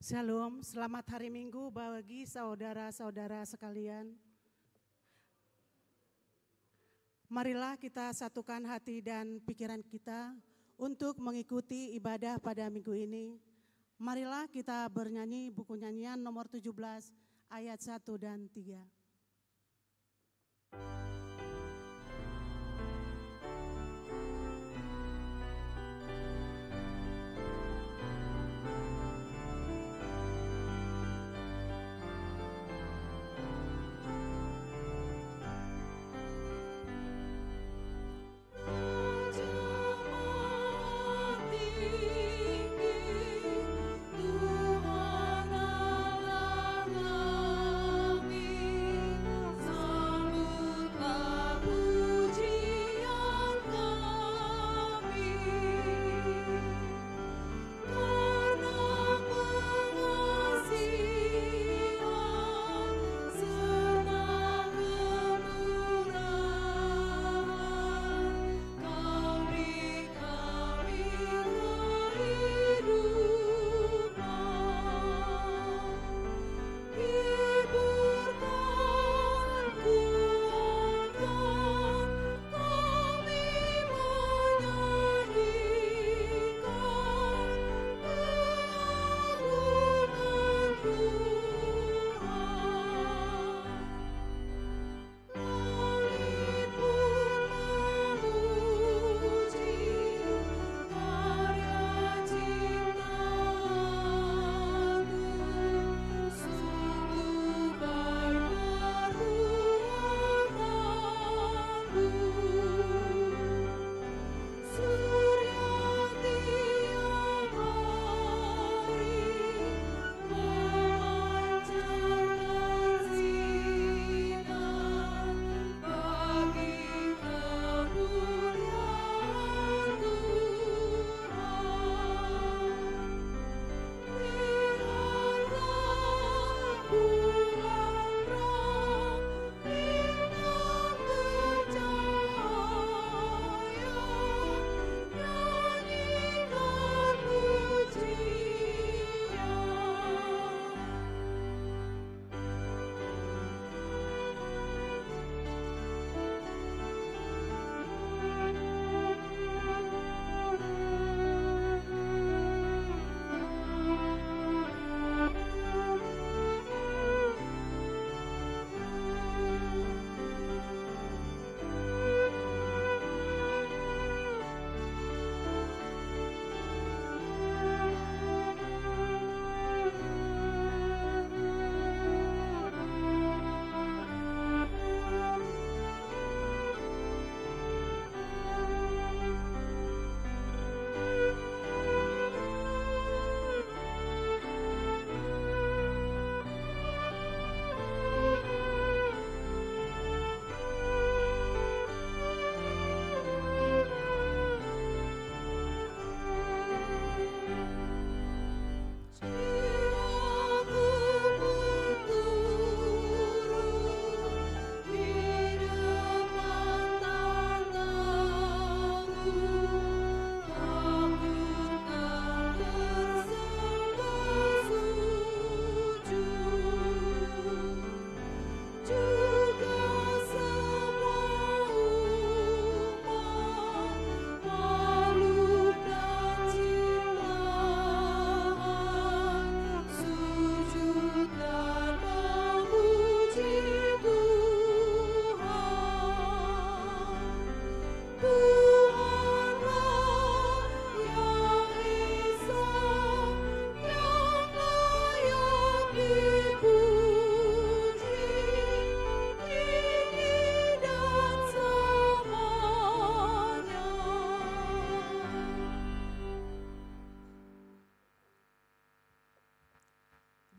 Shalom, selamat hari Minggu bagi saudara-saudara sekalian. Marilah kita satukan hati dan pikiran kita untuk mengikuti ibadah pada minggu ini. Marilah kita bernyanyi buku nyanyian nomor 17 ayat 1 dan 3.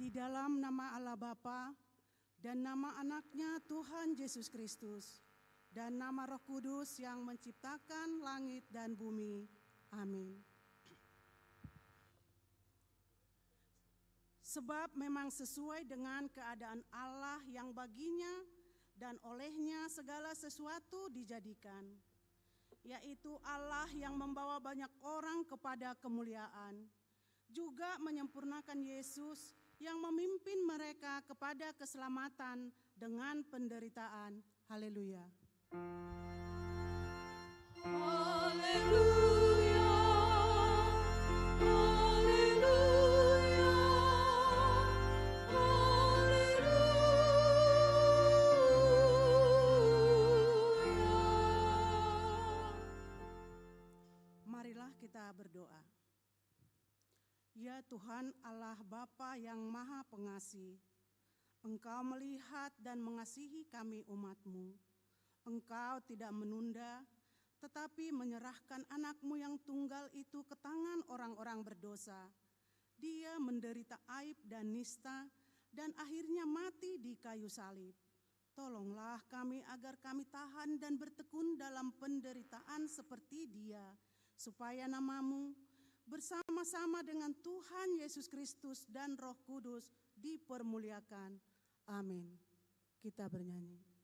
Di dalam nama Allah Bapa dan nama anaknya Tuhan Yesus Kristus dan nama Roh Kudus yang menciptakan langit dan bumi. Amin. Sebab memang sesuai dengan keadaan Allah yang baginya dan olehnya segala sesuatu dijadikan, yaitu Allah yang membawa banyak orang kepada kemuliaan, juga menyempurnakan Yesus yang memimpin mereka kepada keselamatan dengan penderitaan. Haleluya. Haleluya, haleluya, haleluya. Marilah kita berdoa. Ya Tuhan Allah Bapa yang Maha Pengasih, Engkau melihat dan mengasihi kami umat-Mu. Engkau tidak menunda, tetapi menyerahkan anak-Mu yang tunggal itu ke tangan orang-orang berdosa. Dia menderita aib dan nista, dan akhirnya mati di kayu salib. Tolonglah kami agar kami tahan dan bertekun dalam penderitaan seperti Dia, supaya nama-Mu bersama-sama dengan Tuhan Yesus Kristus dan Roh Kudus dipermuliakan. Amin. Kita bernyanyi.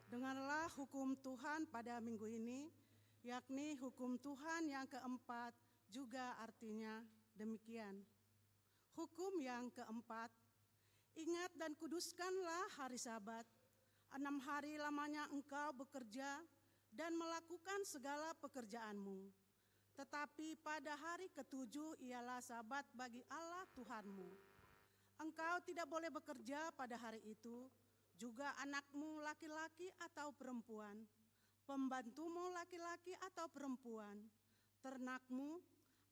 Dengarlah hukum Tuhan pada minggu ini, yakni hukum Tuhan yang keempat, juga artinya demikian. Hukum yang keempat, ingat dan kuduskanlah hari Sabat. 6 hari lamanya engkau bekerja dan melakukan segala pekerjaanmu. Tetapi pada hari ketujuh ialah Sabat bagi Allah Tuhanmu. Engkau tidak boleh bekerja pada hari itu, juga anakmu laki-laki atau perempuan, pembantumu laki-laki atau perempuan, ternakmu,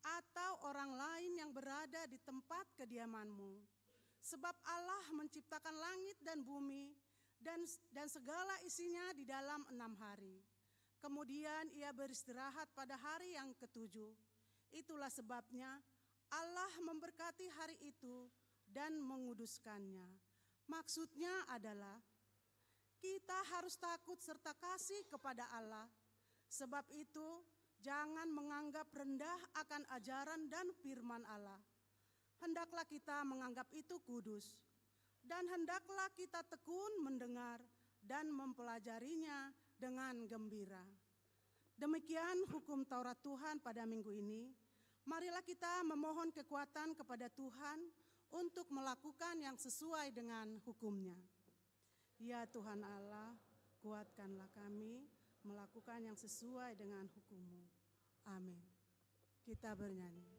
atau orang lain yang berada di tempat kediamanmu. Sebab Allah menciptakan langit dan bumi dan segala isinya di dalam 6 hari. Kemudian ia beristirahat pada hari yang ketujuh. Itulah sebabnya Allah memberkati hari itu dan menguduskannya. Maksudnya adalah kita harus takut serta kasih kepada Allah. Sebab itu jangan menganggap rendah akan ajaran dan firman Allah. Hendaklah kita menganggap itu kudus. Dan hendaklah kita tekun mendengar dan mempelajarinya dengan gembira. Demikian hukum Taurat Tuhan pada minggu ini. Marilah kita memohon kekuatan kepada Tuhan untuk melakukan yang sesuai dengan hukumnya. Ya Tuhan Allah, kuatkanlah kami melakukan yang sesuai dengan hukum-Mu. Amin. Kita bernyanyi.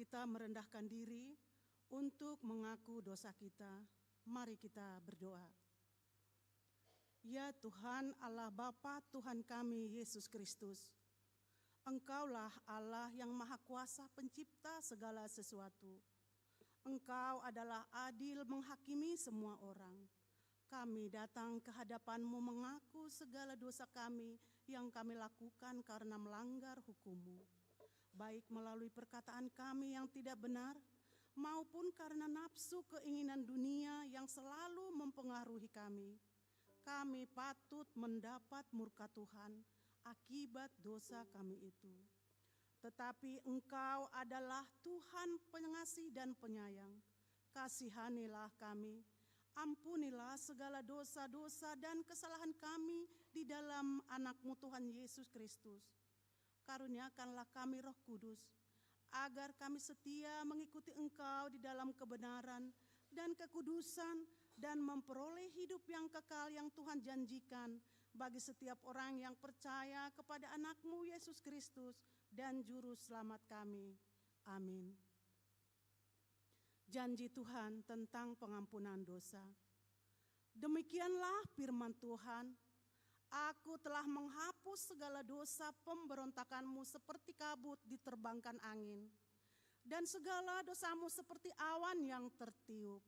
kita merendahkan diri untuk mengaku dosa kita. Mari kita berdoa. Ya Tuhan Allah Bapa Tuhan kami Yesus Kristus, Engkaulah Allah yang Maha Kuasa pencipta segala sesuatu. Engkau adalah adil menghakimi semua orang. Kami datang ke hadapan-Mu mengaku segala dosa kami yang kami lakukan karena melanggar hukum-Mu, baik melalui perkataan kami yang tidak benar, maupun karena nafsu keinginan dunia yang selalu mempengaruhi kami. Kami patut mendapat murka Tuhan akibat dosa kami itu. Tetapi Engkau adalah Tuhan pengasih dan penyayang. Kasihanilah kami, ampunilah segala dosa-dosa dan kesalahan kami di dalam anak-Mu Tuhan Yesus Kristus. Karuniakanlah kami Roh Kudus, agar kami setia mengikuti Engkau di dalam kebenaran dan kekudusan dan memperoleh hidup yang kekal yang Tuhan janjikan bagi setiap orang yang percaya kepada anak-Mu Yesus Kristus dan Juru Selamat kami. Amin. Janji Tuhan tentang pengampunan dosa. Demikianlah firman Tuhan, Aku telah menghapus segala dosa pemberontakanmu seperti kabut diterbangkan angin, dan segala dosamu seperti awan yang tertiup.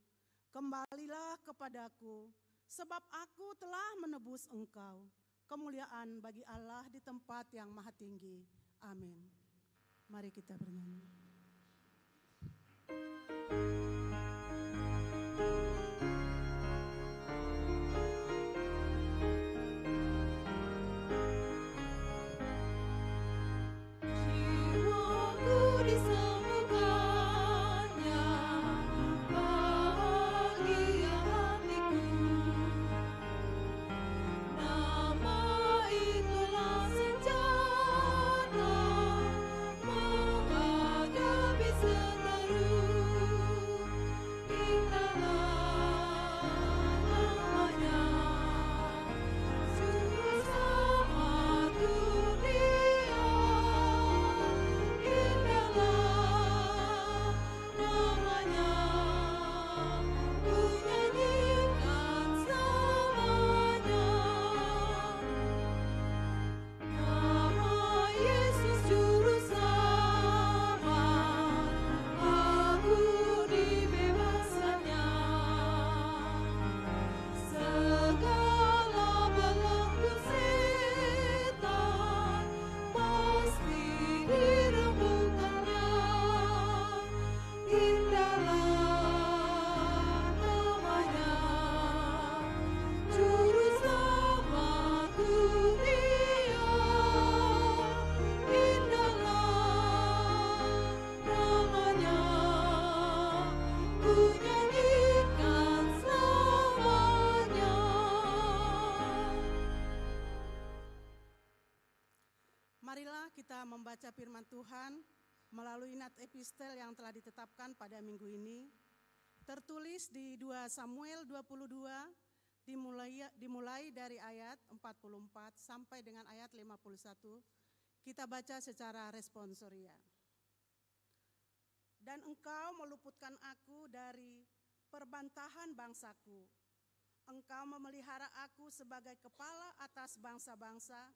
Kembalilah kepadaku, sebab aku telah menebus engkau. Kemuliaan bagi Allah di tempat yang maha tinggi. Amin. Mari kita bernyanyi. Marilah kita membaca firman Tuhan melalui nat epistel yang telah ditetapkan pada minggu ini. Tertulis di 2 Samuel 22, dimulai dari ayat 44 sampai dengan ayat 51. Kita baca secara responsoria. Dan engkau meluputkan aku dari perbantahan bangsaku. Engkau memelihara aku sebagai kepala atas bangsa-bangsa,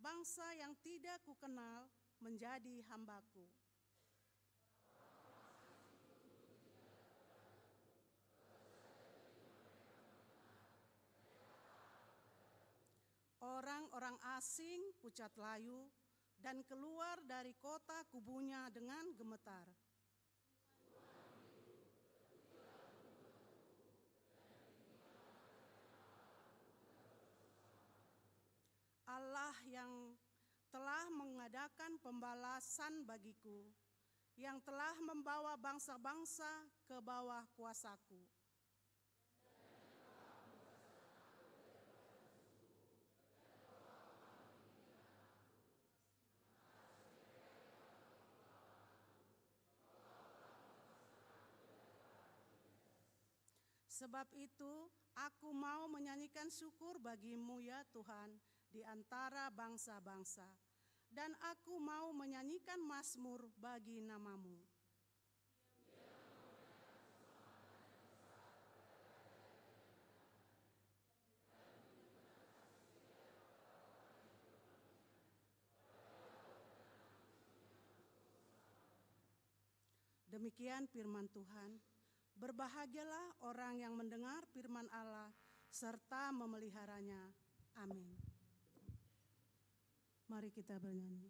bangsa yang tidak kukenal menjadi hambaku. Orang-orang asing pucat layu dan keluar dari kota kubunya dengan gemetar. Allah yang telah mengadakan pembalasan bagiku, yang telah membawa bangsa-bangsa ke bawah kuasaku. Sebab itu, aku mau menyanyikan syukur bagimu ya Tuhan, di antara bangsa-bangsa, dan aku mau menyanyikan mazmur bagi namamu. Demikian firman Tuhan. Berbahagialah orang yang mendengar firman Allah serta memeliharanya. Amin. Mari kita bernyanyi.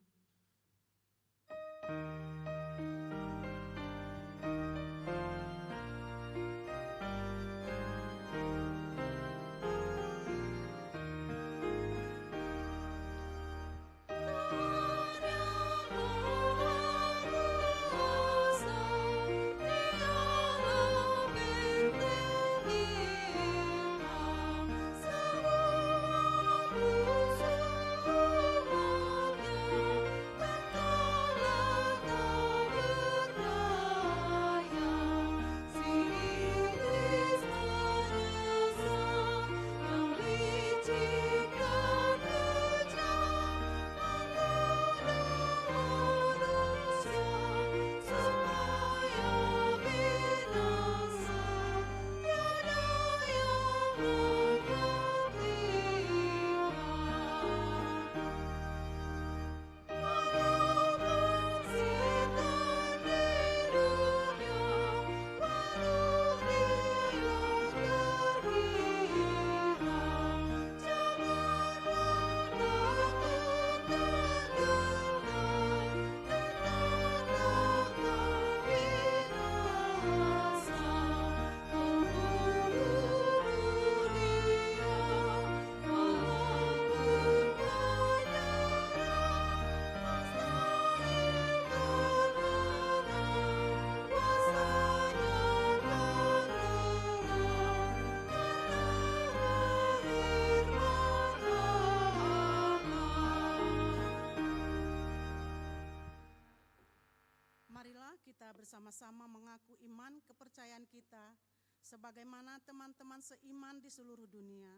Marilah kita bersama-sama mengaku iman kepercayaan kita sebagaimana teman-teman seiman di seluruh dunia.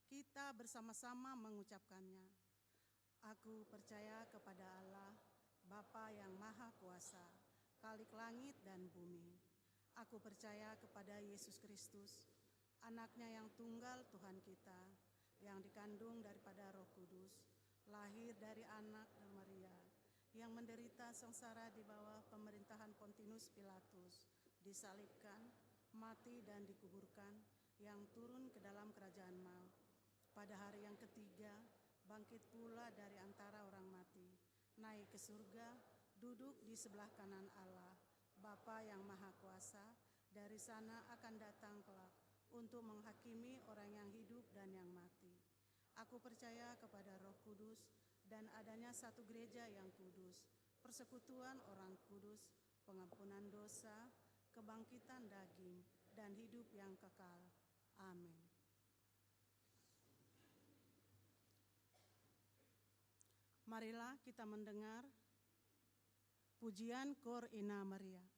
Kita bersama-sama mengucapkannya. Aku percaya kepada Allah, Bapa yang Maha Kuasa, Khalik langit dan bumi. Aku percaya kepada Yesus Kristus, Anaknya yang tunggal Tuhan kita, yang dikandung daripada Roh Kudus, lahir dari anak dan Maria, yang menderita sengsara di bawah pemerintahan Pontius Pilatus, disalibkan, mati dan dikuburkan, yang turun ke dalam kerajaan maut. Pada hari yang ketiga, bangkit pula dari antara orang mati, naik ke surga, duduk di sebelah kanan Allah, Bapa yang Maha Kuasa. Dari sana akan datang kelak untuk menghakimi orang yang hidup dan yang mati. Aku percaya kepada Roh Kudus dan adanya satu gereja yang kudus, persekutuan orang kudus, pengampunan dosa, kebangkitan daging, dan hidup yang kekal. Amin. Marilah kita mendengar pujian Kor Ina Maria.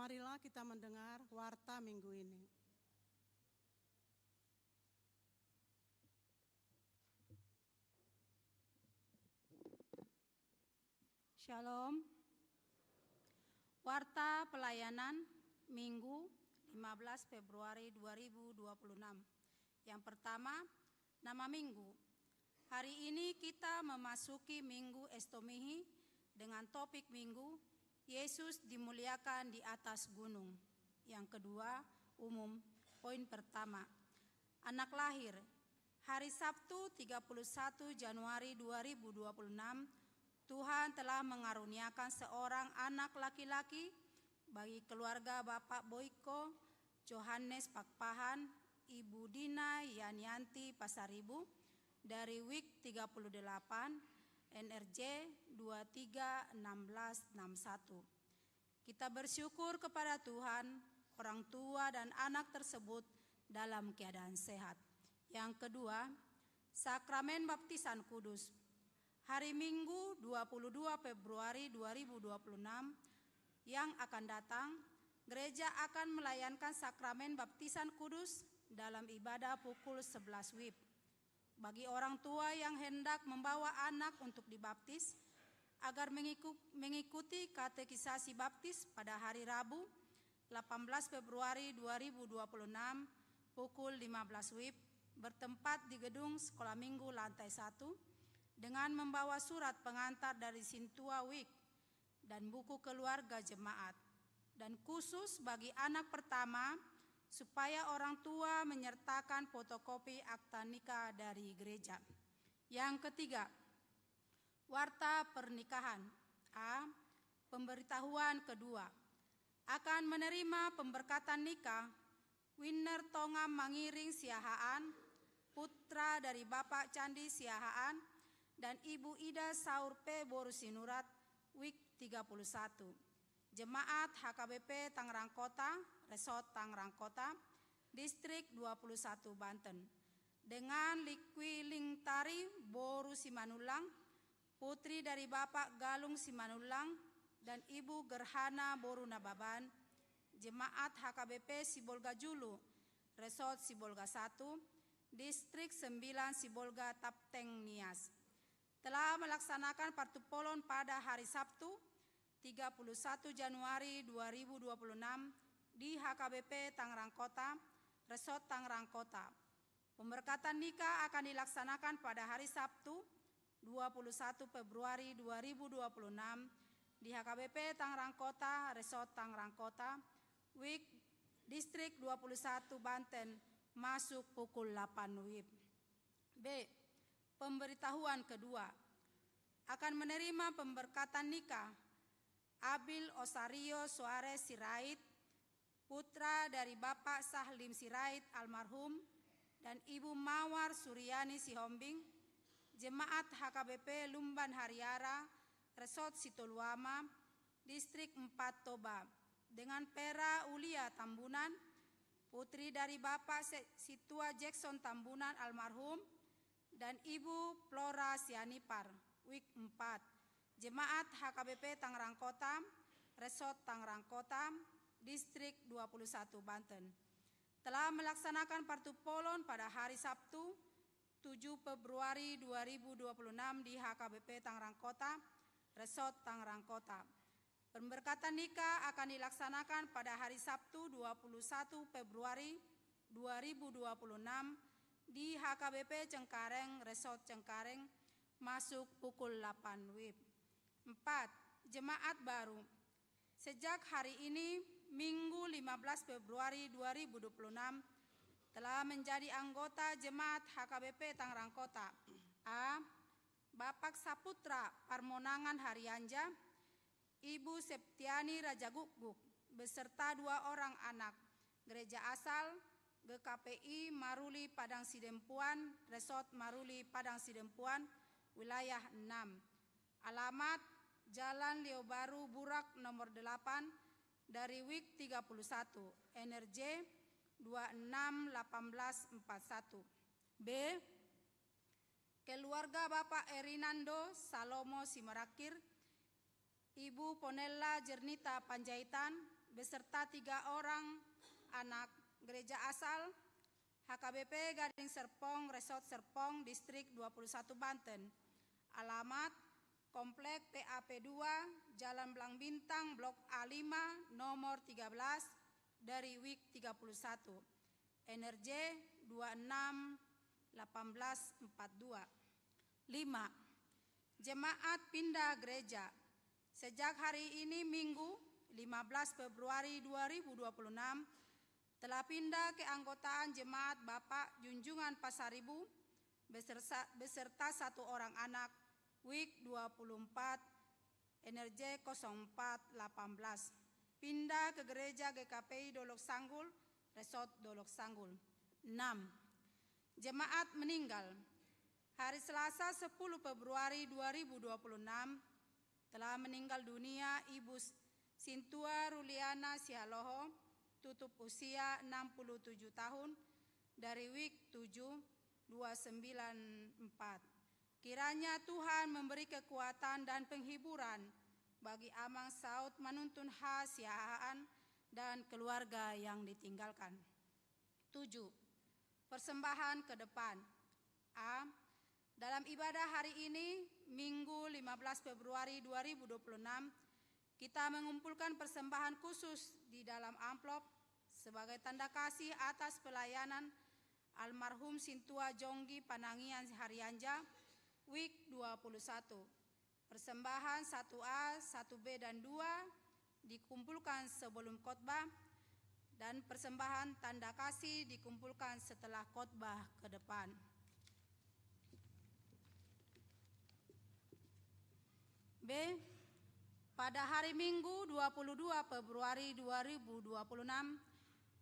Marilah kita mendengar warta minggu ini. Shalom. Warta pelayanan Minggu 15 Februari 2026. Yang pertama, nama minggu. Hari ini kita memasuki Minggu Estomihi dengan topik minggu Yesus dimuliakan di atas gunung. Yang kedua, umum. Poin pertama, anak lahir. Hari Sabtu 31 Januari 2026, Tuhan telah mengaruniakan seorang anak laki-laki bagi keluarga Bapak Boyko Johannes Pakpahan, Ibu Dina Yanianti Pasaribu dari WIK 38 NRJ 231661. Kita bersyukur kepada Tuhan, orang tua dan anak tersebut dalam keadaan sehat. Yang kedua, sakramen baptisan kudus. Hari Minggu 22 Februari 2026 yang akan datang, gereja akan melayankan sakramen baptisan kudus dalam ibadah pukul 11 WIB. Bagi orang tua yang hendak membawa anak untuk dibaptis, agar mengikuti katekisasi baptis pada hari Rabu 18 Februari 2026 pukul 15 WIB bertempat di gedung Sekolah Minggu lantai 1 dengan membawa surat pengantar dari Sintua WIK dan buku keluarga jemaat. Dan khusus bagi anak pertama, supaya orang tua menyertakan fotokopi akta nikah dari gereja. Yang ketiga, warta pernikahan. A. Pemberitahuan kedua. Akan menerima pemberkatan nikah Winner Tongam Mangiring Siahaan, putra dari Bapak Candi Siahaan dan Ibu Ida Saur P. Borusinurat, WIK 31. Jemaat HKBP Tangerang Kota, Resort Tangerang Kota, Distrik 21 Banten. Dengan Likwi Lingtari Boru Simanulang, putri dari Bapak Galung Simanulang dan Ibu Gerhana Boru Nababan, Jemaat HKBP Sibolga Julu, Resort Sibolga 1, Distrik 9 Sibolga Tapteng Nias, telah melaksanakan partupolon pada hari Sabtu 31 Januari 2026 di HKBP Tangerang Kota, Resort Tangerang Kota. Pemberkatan nikah akan dilaksanakan pada hari Sabtu 21 Februari 2026 di HKBP Tangerang Kota, Resort Tangerang Kota, WIK Distrik 21 Banten, masuk pukul 8 WIB. B. Pemberitahuan kedua. Akan menerima pemberkatan nikah Abil Osario Suarez Sirait, putra dari Bapak Sahlim Sirait almarhum dan Ibu Mawar Suryani Sihombing, Jemaat HKBP Lumban Hariara, Resort Situluama, Distrik 4 Toba, dengan Pera Ulia Tambunan, putri dari Bapak Situa Jackson Tambunan almarhum dan Ibu Flora Sianipar, WIK 4. Jemaat HKBP Tangerang Kota, Resort Tangerang Kota, Distrik 21 Banten, telah melaksanakan partupolon pada hari Sabtu 7 Februari 2026 di HKBP Tangerang Kota, Resort Tangerang Kota. Pemberkatan nikah akan dilaksanakan pada hari Sabtu 21 Februari 2026 di HKBP Cengkareng, Resort Cengkareng, masuk pukul 8 WIB. 4. Jemaat baru. Sejak hari ini, Minggu 15 Februari 2026, telah menjadi anggota Jemaat HKBP Tangerang Kota. A. Bapak Saputra Parmonangan Harianja, Ibu Septiani Rajaguguk, beserta 2 orang anak, gereja asal GKPI Maruli Padang Sidempuan, Resort Maruli Padang Sidempuan, wilayah 6. Alamat Jalan Leo Baru Burak nomor 8 dari WIK 31, NRJ 261841. B. Keluarga Bapak Erinando Salomo Simarakir, Ibu Ponella Jernita Panjaitan, beserta 3 orang anak gereja asal HKBP Gading Serpong, Resort Serpong, Distrik 21 Banten. Alamat Komplek PAP 2, Jalan Belang Bintang, Blok A5, nomor 13, dari WIK 31. NRJ 261842. 5. Jemaat pindah gereja. Sejak hari ini Minggu 15 Februari 2026 telah pindah keanggotaan jemaat Bapak Junjungan Pasaribu beserta 1 orang anak WIK 24 NRJ 0418 pindah ke gereja GKPI Dolok Sanggul, Resort Dolok Sanggul. 6. Jemaat meninggal. Hari Selasa 10 Februari 2026 telah meninggal dunia Ibu Sintua Ruliana Sialoho, tutup usia 67 tahun, dari WIK 7294. Kiranya Tuhan memberi kekuatan dan penghiburan bagi Amang Saud Manuntun Hasiaan dan keluarga yang ditinggalkan. 7. Persembahan ke depan. A. Dalam ibadah hari ini, Minggu 15 Februari 2026, kita mengumpulkan persembahan khusus di dalam amplop sebagai tanda kasih atas pelayanan almarhum Sintua Jonggi Panangian Harianja, WIK 21. Persembahan 1A, 1B, dan 2 dikumpulkan sebelum khotbah, dan persembahan tanda kasih dikumpulkan setelah khotbah ke depan. B. Pada hari Minggu 22 Februari 2026,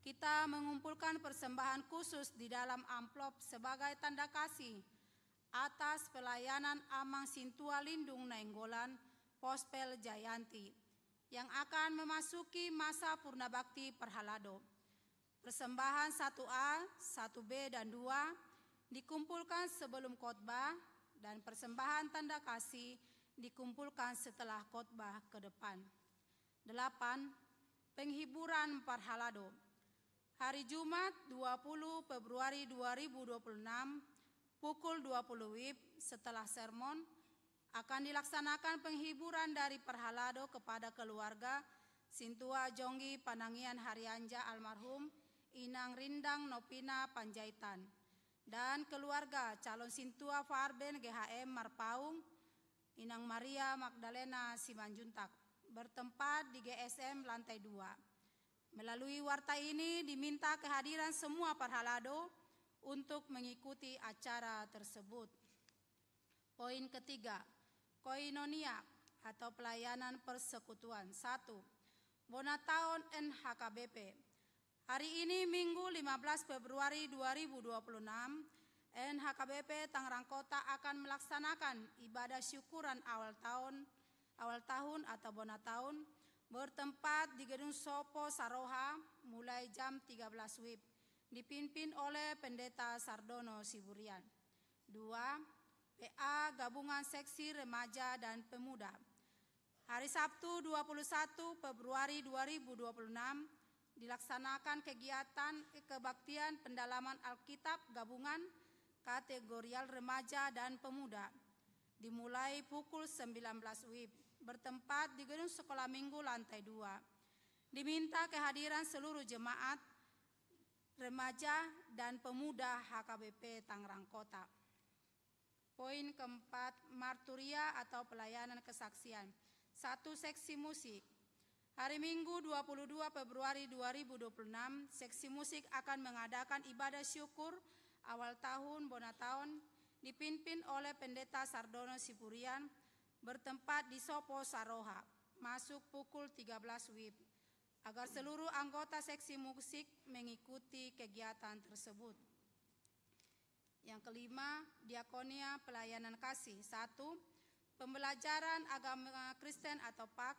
kita mengumpulkan persembahan khusus di dalam amplop sebagai tanda kasih atas pelayanan Amang Sintua Lindung Nainggolan Pospel Jayanti yang akan memasuki masa Purna Bakti Perhalado. Persembahan 1A, 1B, dan 2 dikumpulkan sebelum khotbah, dan persembahan tanda kasih dikumpulkan setelah khotbah ke depan. 8. Penghiburan Perhalado. Hari Jumat 20 Februari 2026 pukul 20 WIB setelah sermon akan dilaksanakan penghiburan dari Perhalado kepada keluarga Sintua Jonggi Panangian Harianja almarhum Inang Rindang Nopina Panjaitan dan keluarga calon Sintua Farben GHM Marpaung Inang Maria Magdalena Simanjuntak bertempat di GSM lantai 2. Melalui warta ini diminta kehadiran semua Perhalado untuk mengikuti acara tersebut. Poin ketiga, koinonia atau pelayanan persekutuan. 1. Bonataon NHKBP. Hari ini Minggu 15 Februari 2026, NHKBP Tangerang Kota akan melaksanakan ibadah syukuran awal tahun atau Bonataon bertempat di Gedung Sopo Saroha mulai jam 13 WIB. Dipimpin oleh Pendeta Sardono Siburian. 2. PA Gabungan Seksi Remaja dan Pemuda. Hari Sabtu 21 Februari 2026 dilaksanakan kegiatan kebaktian pendalaman Alkitab Gabungan Kategorial Remaja dan Pemuda. Dimulai pukul 19 WIB bertempat di Gedung Sekolah Minggu lantai 2. Diminta kehadiran seluruh jemaat remaja dan pemuda HKBP Tangerang Kota. Poin keempat, marturia atau pelayanan kesaksian. 1. Seksi musik. Hari Minggu 22 Februari 2026, seksi musik akan mengadakan ibadah syukur awal tahun Bonataon dipimpin oleh Pendeta Sardono Siburian bertempat di Sopo Saroha, masuk pukul 13 WIB. Agar seluruh anggota seksi musik mengikuti kegiatan tersebut. Yang kelima, diakonia pelayanan kasih. 1. Pembelajaran agama Kristen atau PAK.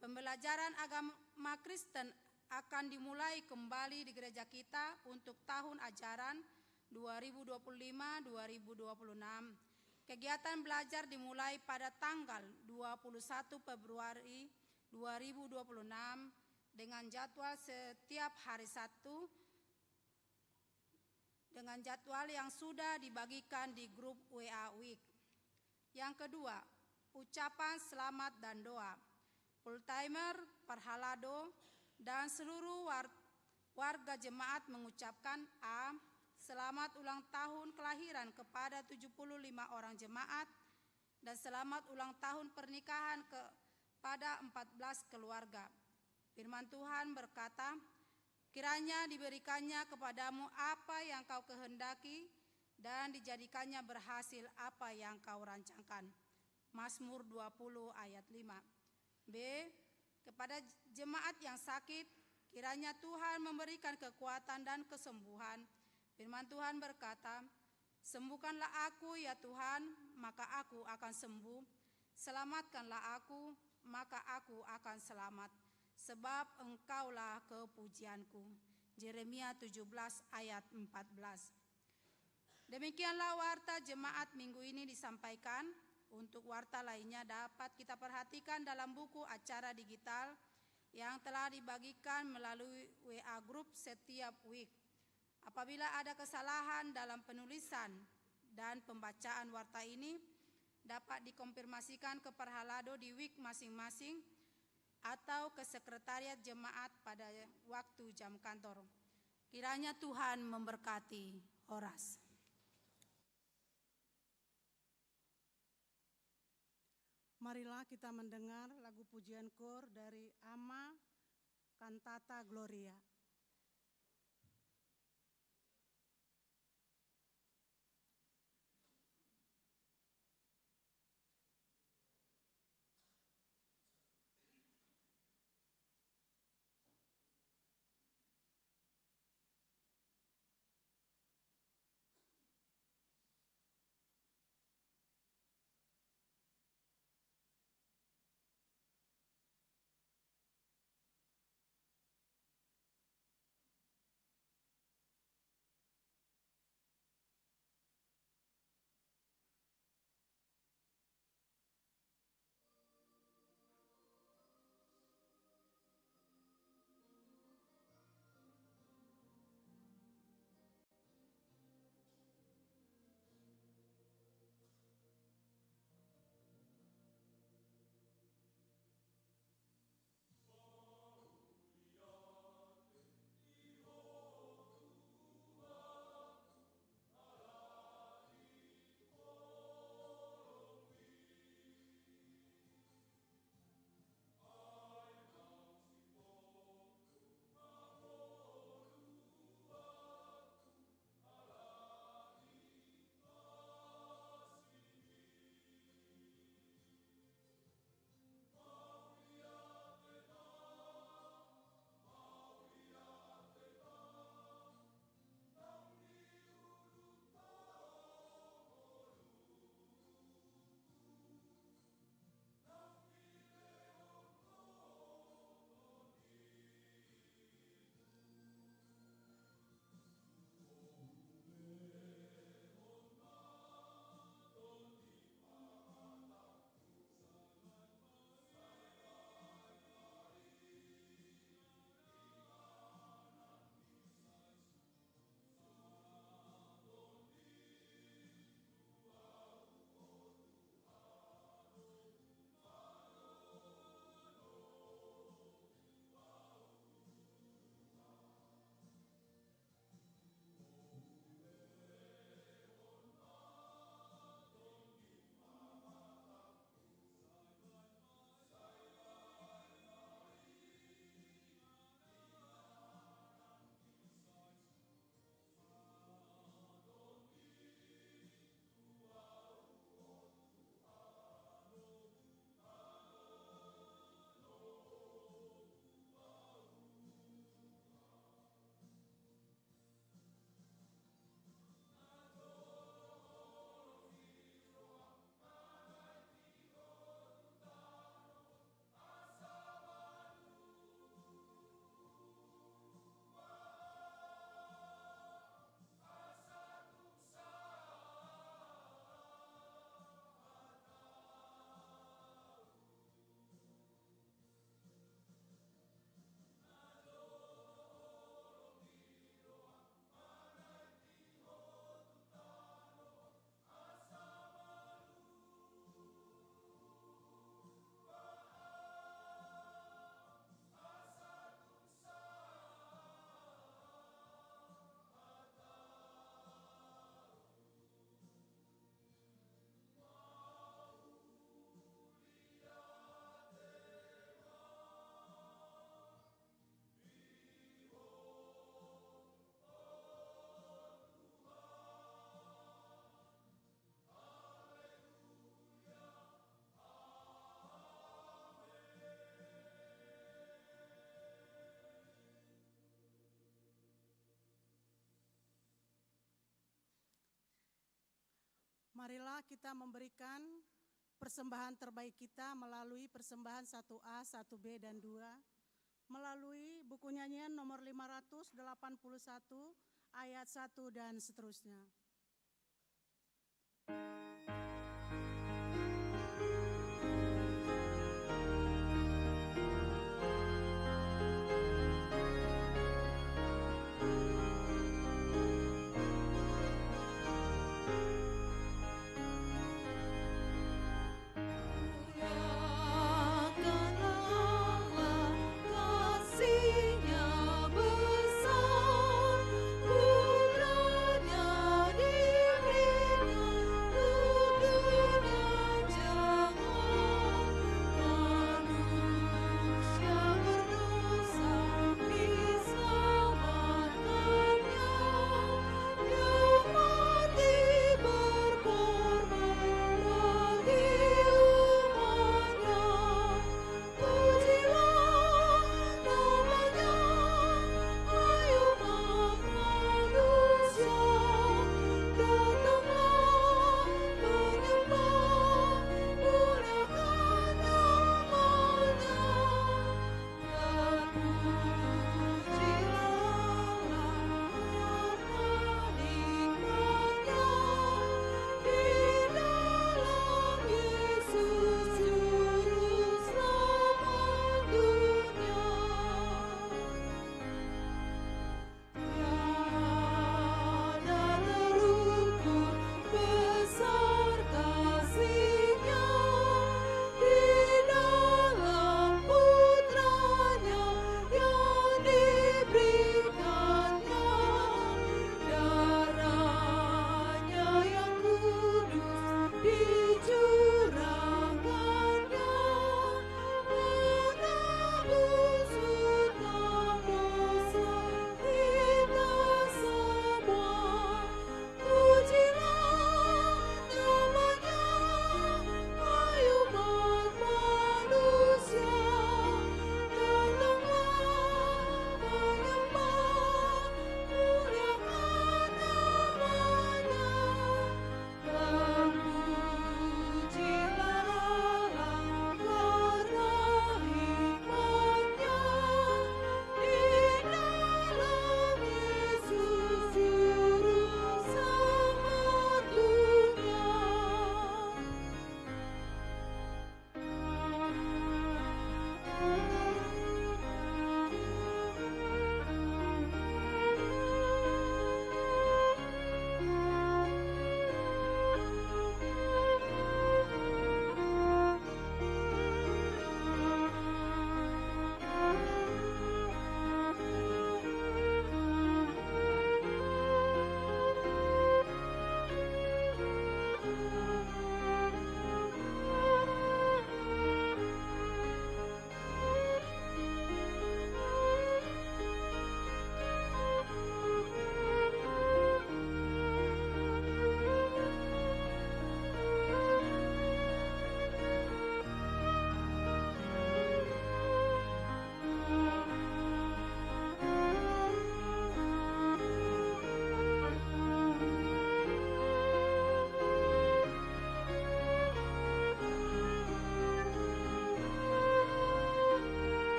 Pembelajaran agama Kristen akan dimulai kembali di gereja kita untuk tahun ajaran 2025-2026. Kegiatan belajar dimulai pada tanggal 21 Februari 2026 dengan jadwal setiap hari Sabtu dengan jadwal yang sudah dibagikan di grup WA Week. Yang kedua, ucapan selamat dan doa. Full-timer, Parhalado, dan seluruh warga jemaat mengucapkan A. Selamat ulang tahun kelahiran kepada 75 orang jemaat dan selamat ulang tahun pernikahan kepada 14 keluarga. Firman Tuhan berkata, kiranya diberikannya kepadamu apa yang kau kehendaki dan dijadikannya berhasil apa yang kau rancangkan. Mazmur 20 ayat 5. B. Kepada jemaat yang sakit, kiranya Tuhan memberikan kekuatan dan kesembuhan. Firman Tuhan berkata, sembuhkanlah aku ya Tuhan, maka aku akan sembuh. Selamatkanlah aku, maka aku akan selamat. Sebab engkaulah kepujianku. Yeremia 17 ayat 14. Demikianlah warta jemaat minggu ini disampaikan. Untuk warta lainnya dapat kita perhatikan dalam buku acara digital yang telah dibagikan melalui WA Group setiap week. Apabila ada kesalahan dalam penulisan dan pembacaan warta ini, dapat dikonfirmasikan ke Parhalado di week masing-masing atau ke sekretariat jemaat pada waktu jam kantor. Kiranya Tuhan memberkati. Oras. Marilah kita mendengar lagu pujian kor dari Ama Cantata Gloria. Marilah kita memberikan persembahan terbaik kita melalui persembahan 1A, 1B, dan 2, melalui buku nyanyian nomor 581, ayat 1 dan seterusnya. Putranya diberikan untuk dunia.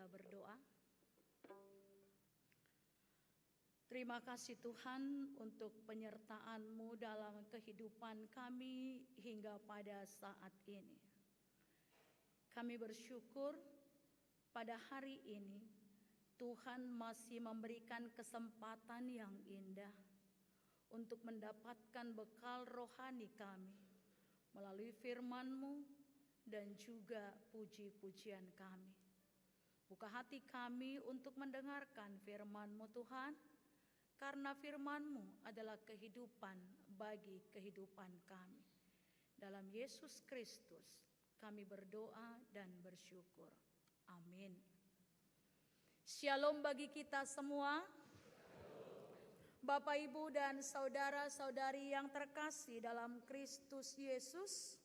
kita berdoa. Terima kasih Tuhan untuk penyertaan-Mu dalam kehidupan kami hingga pada saat ini. Kami bersyukur pada hari ini Tuhan masih memberikan kesempatan yang indah untuk mendapatkan bekal rohani kami melalui firman-Mu dan juga puji-pujian kami. Buka hati kami untuk mendengarkan firman-Mu Tuhan, karena firman-Mu adalah kehidupan bagi kehidupan kami. Dalam Yesus Kristus kami berdoa dan bersyukur. Amin. Shalom bagi kita semua. Bapak, Ibu, dan saudara-saudari yang terkasih dalam Kristus Yesus.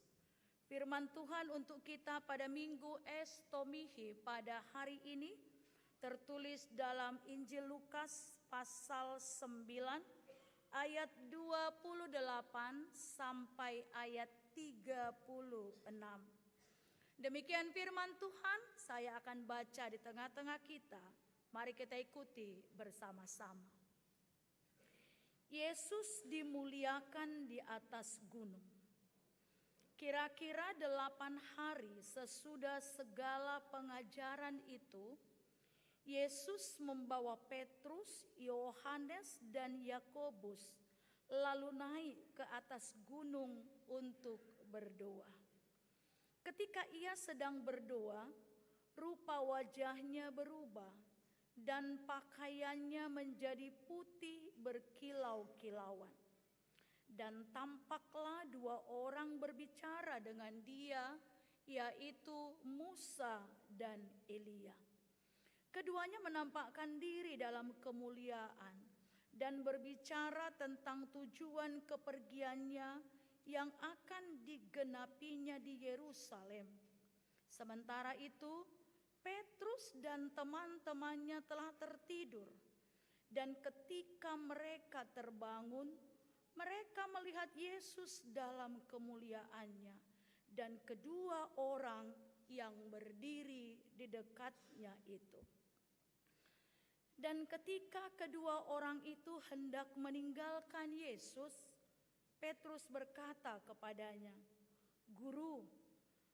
Firman Tuhan untuk kita pada Minggu Estomihi pada hari ini tertulis dalam Injil Lukas pasal 9 ayat 28 sampai ayat 36. Demikian firman Tuhan, saya akan baca di tengah-tengah kita. Mari kita ikuti bersama-sama. Yesus dimuliakan di atas gunung. Kira-kira 8 hari sesudah segala pengajaran itu, Yesus membawa Petrus, Yohanes, dan Yakobus lalu naik ke atas gunung untuk berdoa. Ketika ia sedang berdoa, rupa wajahnya berubah dan pakaiannya menjadi putih berkilau-kilauan. Dan tampaklah 2 orang berbicara dengan dia, yaitu Musa dan Elia. Keduanya menampakkan diri dalam kemuliaan dan berbicara tentang tujuan kepergiannya yang akan digenapinya di Yerusalem. Sementara itu, Petrus dan teman-temannya telah tertidur. Dan ketika mereka terbangun, mereka melihat Yesus dalam kemuliaannya dan kedua orang yang berdiri di dekatnya itu. Dan ketika kedua orang itu hendak meninggalkan Yesus, Petrus berkata kepadanya, "Guru,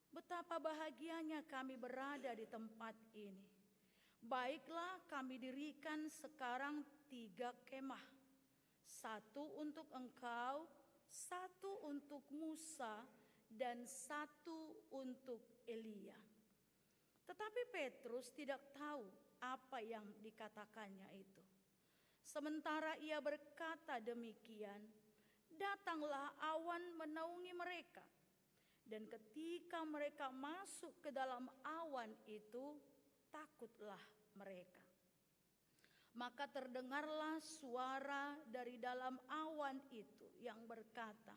betapa bahagianya kami berada di tempat ini. Baiklah, kami dirikan sekarang 3 kemah. 1 untuk engkau, 1 untuk Musa, dan 1 untuk Elia." Tetapi Petrus tidak tahu apa yang dikatakannya itu. Sementara ia berkata demikian, datanglah awan menaungi mereka. Dan ketika mereka masuk ke dalam awan itu, takutlah mereka. Maka terdengarlah suara dari dalam awan itu yang berkata,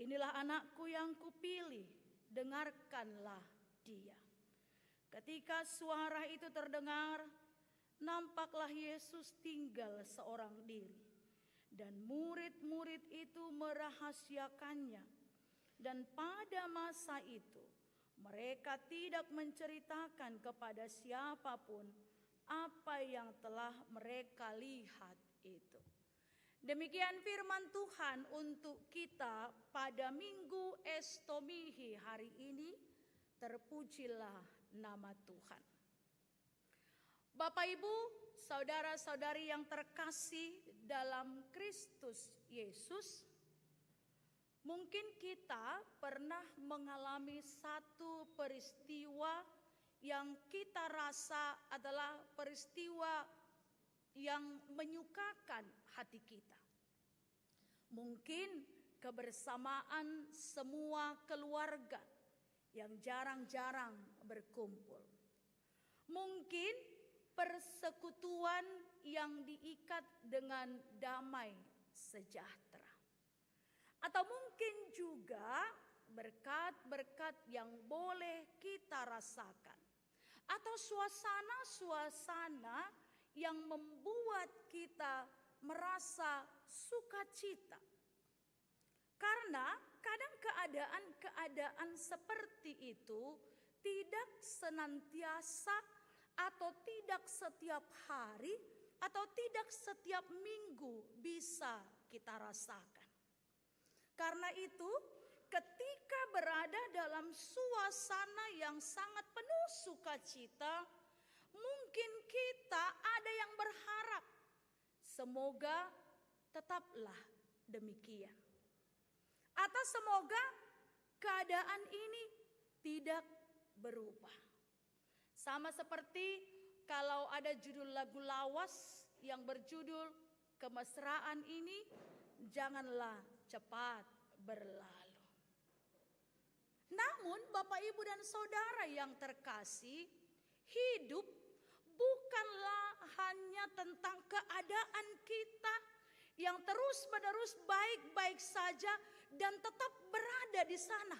"Inilah anakku yang kupilih, dengarkanlah dia." Ketika suara itu terdengar, nampaklah Yesus tinggal seorang diri. Dan murid-murid itu merahasiakannya. Dan pada masa itu, mereka tidak menceritakan kepada siapapun apa yang telah mereka lihat itu. Demikian firman Tuhan untuk kita pada Minggu Estomihi hari ini. Terpujilah nama Tuhan. Bapak, Ibu, saudara-saudari yang terkasih dalam Kristus Yesus, mungkin kita pernah mengalami satu peristiwa yang kita rasa adalah peristiwa yang menyukakan hati kita. Mungkin kebersamaan semua keluarga yang jarang-jarang berkumpul. Mungkin persekutuan yang diikat dengan damai sejahtera. Atau mungkin juga berkat-berkat yang boleh kita rasakan. Atau suasana-suasana yang membuat kita merasa sukacita. Karena kadang keadaan-keadaan seperti itu tidak senantiasa atau tidak setiap hari, atau tidak setiap minggu bisa kita rasakan. Karena itu, ketika berada dalam suasana yang sangat penuh sukacita, mungkin kita ada yang berharap, semoga tetaplah demikian. Atau semoga keadaan ini tidak berubah. Sama seperti kalau ada judul lagu lawas yang berjudul kemesraan ini janganlah cepat berlalu. Namun Bapak Ibu dan Saudara yang terkasih, hidup bukanlah hanya tentang keadaan kita yang terus-menerus baik-baik saja dan tetap berada di sana.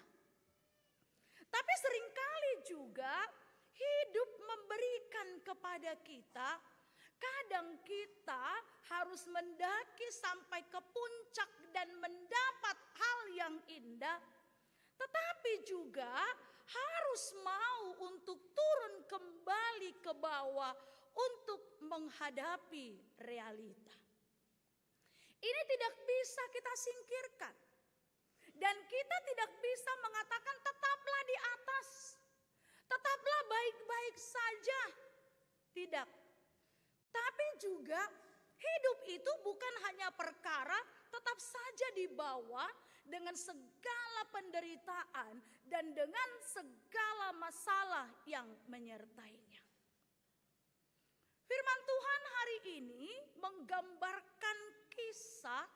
Tapi seringkali juga hidup memberikan kepada kita, kadang kita harus mendaki sampai ke puncak dan mendapat hal yang indah, tetapi juga harus mau untuk turun kembali ke bawah untuk menghadapi realita. Ini tidak bisa kita singkirkan. Dan kita tidak bisa mengatakan tetaplah di atas, tetaplah baik-baik saja. Tidak. Tapi juga hidup itu bukan hanya perkara tetap saja di bawah dengan segala penderitaan dan dengan segala masalah yang menyertainya. Firman Tuhan hari ini menggambarkan kisah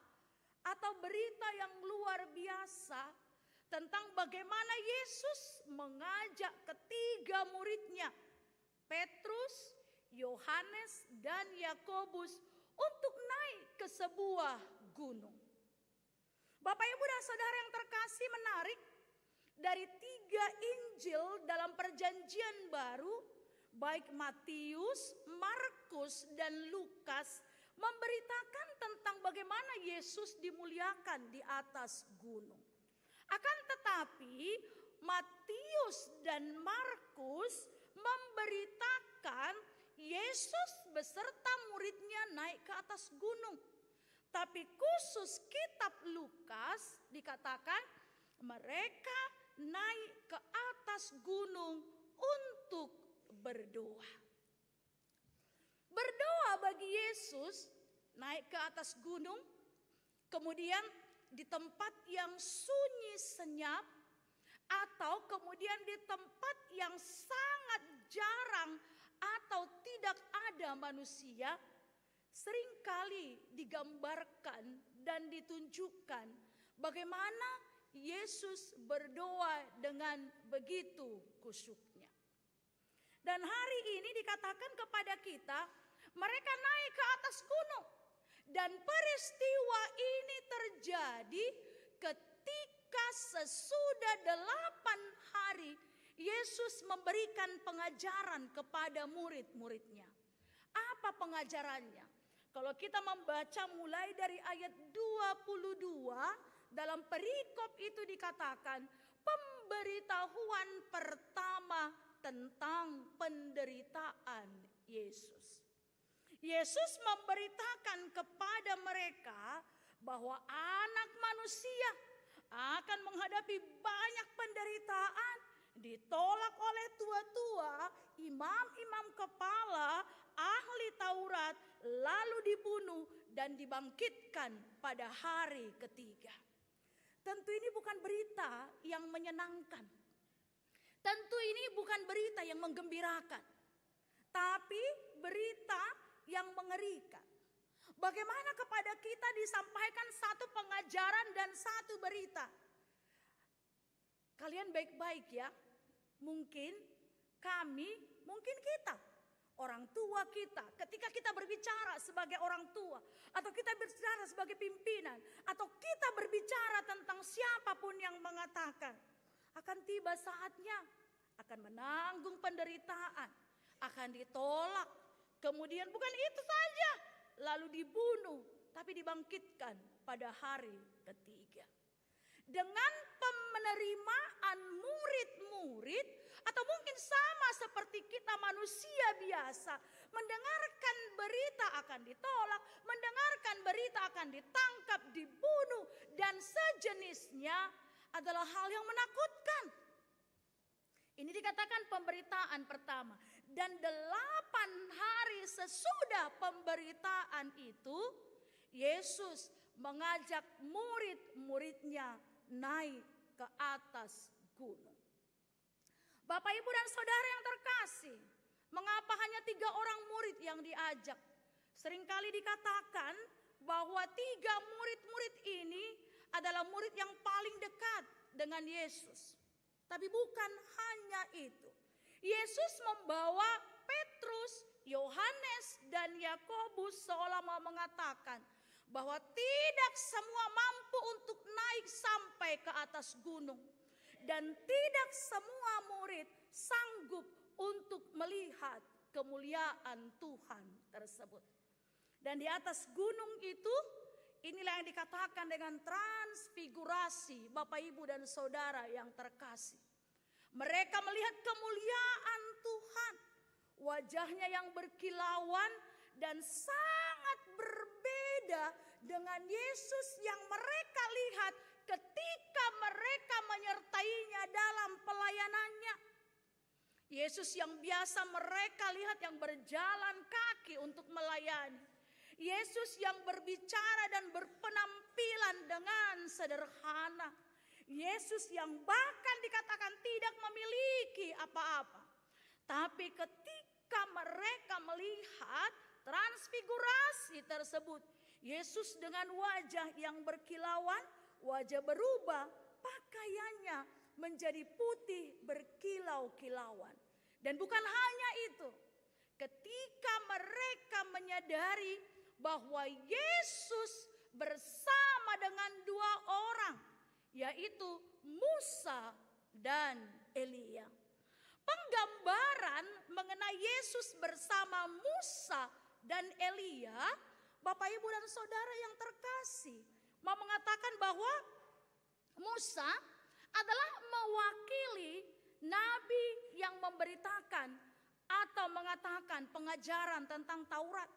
atau berita yang luar biasa tentang bagaimana Yesus mengajak ketiga muridnya, Petrus, Yohanes, dan Yakobus, untuk naik ke sebuah gunung. Bapak, Ibu, dan Saudara yang terkasih, menarik dari 3 Injil dalam Perjanjian Baru, baik Matius, Markus, dan Lukas, memberitakan tentang bagaimana Yesus dimuliakan di atas gunung. Akan tetapi Matius dan Markus memberitakan Yesus beserta muridnya naik ke atas gunung. Tapi khusus kitab Lukas dikatakan mereka naik ke atas gunung untuk berdoa. Berdoa bagi Yesus naik ke atas gunung, kemudian di tempat yang sunyi senyap, atau kemudian di tempat yang sangat jarang atau tidak ada manusia, seringkali digambarkan dan ditunjukkan bagaimana Yesus berdoa dengan begitu khusyuknya. Dan hari ini dikatakan kepada kita, mereka naik ke atas gunung. Dan peristiwa ini terjadi ketika sesudah 8 hari Yesus memberikan pengajaran kepada murid-muridnya. Apa pengajarannya? Kalau kita membaca mulai dari ayat 22, dalam perikop itu dikatakan pemberitahuan pertama tentang penderitaan Yesus. Yesus memberitakan kepada mereka bahwa anak manusia akan menghadapi banyak penderitaan, ditolak oleh tua-tua, imam-imam kepala, ahli Taurat, lalu dibunuh dan dibangkitkan pada hari ketiga. Tentu ini bukan berita yang menyenangkan. Tentu ini bukan berita yang menggembirakan, tapi berita yang mengerikan. Bagaimana kepada kita disampaikan satu pengajaran dan satu berita. Kalian baik-baik ya. Mungkin kami, mungkin kita, orang tua kita, ketika kita berbicara sebagai orang tua, atau kita berbicara sebagai pimpinan, atau kita berbicara tentang siapapun yang mengatakan, akan tiba saatnya, akan menanggung penderitaan, akan ditolak, kemudian bukan itu saja, lalu dibunuh, tapi dibangkitkan pada hari ketiga. dengan penerimaan murid-murid, atau mungkin sama seperti kita manusia biasa, mendengarkan berita akan ditolak, mendengarkan berita akan ditangkap, dibunuh, dan sejenisnya adalah hal yang menakutkan. Ini dikatakan pemberitaan pertama. Dan 8 hari sesudah pemberitaan itu, Yesus mengajak murid-muridnya naik ke atas gunung. Bapak, Ibu, dan Saudara yang terkasih, mengapa hanya 3 orang murid yang diajak? Seringkali dikatakan bahwa 3 murid-murid ini adalah murid yang paling dekat dengan Yesus. Tapi bukan hanya itu. Yesus membawa Petrus, Yohanes, dan Yakobus seolah mau mengatakan bahwa tidak semua mampu untuk naik sampai ke atas gunung. Dan tidak semua murid sanggup untuk melihat kemuliaan Tuhan tersebut. Dan di atas gunung itu, inilah yang dikatakan dengan transfigurasi, Bapak, Ibu, dan Saudara yang terkasih. Mereka melihat kemuliaan Tuhan, wajahnya yang berkilauan dan sangat berbeda dengan Yesus yang mereka lihat ketika mereka menyertainya dalam pelayanannya. Yesus yang biasa mereka lihat yang berjalan kaki untuk melayani. Yesus yang berbicara dan berpenampilan dengan sederhana. Yesus yang bahkan dikatakan tidak memiliki apa-apa. Tapi ketika mereka melihat transfigurasi tersebut, Yesus dengan wajah yang berkilauan, wajah berubah, pakaiannya menjadi putih berkilau-kilauan. Dan bukan hanya itu, ketika mereka menyadari bahwa Yesus bersama dengan 2 orang, yaitu Musa dan Elia. Penggambaran mengenai Yesus bersama Musa dan Elia, Bapak, Ibu, dan Saudara yang terkasih, mau mengatakan bahwa Musa adalah mewakili nabi yang memberitakan atau mengatakan pengajaran tentang Taurat.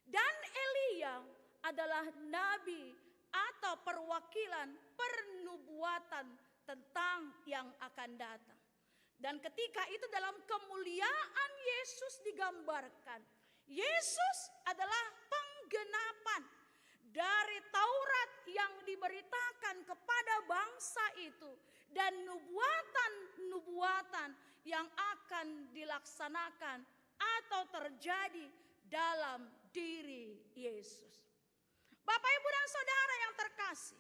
Dan Elia adalah nabi atau perwakilan pernubuatan tentang yang akan datang. Dan ketika itu dalam kemuliaan Yesus digambarkan. Yesus adalah penggenapan dari Taurat yang diberitakan kepada bangsa itu. Dan nubuatan-nubuatan yang akan dilaksanakan atau terjadi dalam diri Yesus. Bapak, Ibu, dan Saudara yang terkasih,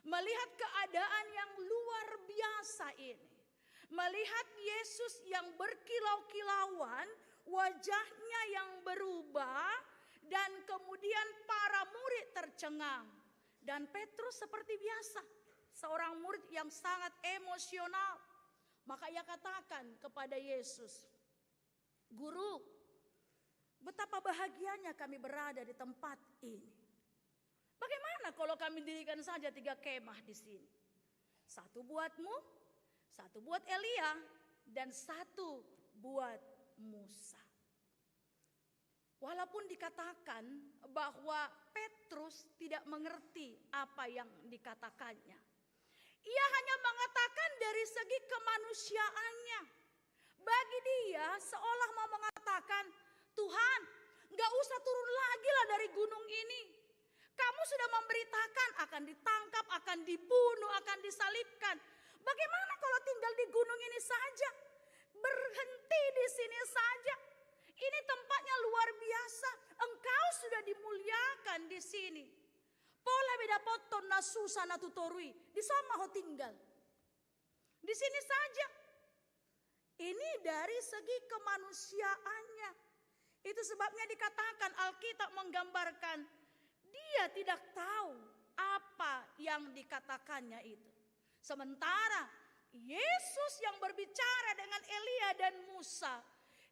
melihat keadaan yang luar biasa ini, melihat Yesus yang berkilau-kilauan, wajahnya yang berubah, dan kemudian para murid tercengang. Dan Petrus seperti biasa, seorang murid yang sangat emosional. Maka ia katakan kepada Yesus, "Guru, betapa bahagianya kami berada di tempat ini. Bagaimana kalau kami dirikan saja 3 kemah di sini? 1 buatmu, 1 buat Elia, dan 1 buat Musa." Walaupun dikatakan bahwa Petrus tidak mengerti apa yang dikatakannya. Ia hanya mengatakan dari segi kemanusiaannya. Bagi dia seolah mau mengatakan, "Tuhan, gak usah turun lagi lah dari gunung ini. Kamu sudah memberitakan akan ditangkap, akan dibunuh, akan disalibkan. Bagaimana kalau tinggal di gunung ini saja? Berhenti di sini saja. Ini tempatnya luar biasa. Engkau sudah dimuliakan di sini. Pola beda poton nasusa natutorui. Di sana ho tinggal. Di sini saja." Ini dari segi kemanusiaannya. Itu sebabnya dikatakan Alkitab menggambarkan dia tidak tahu apa yang dikatakannya itu. Sementara Yesus yang berbicara dengan Elia dan Musa,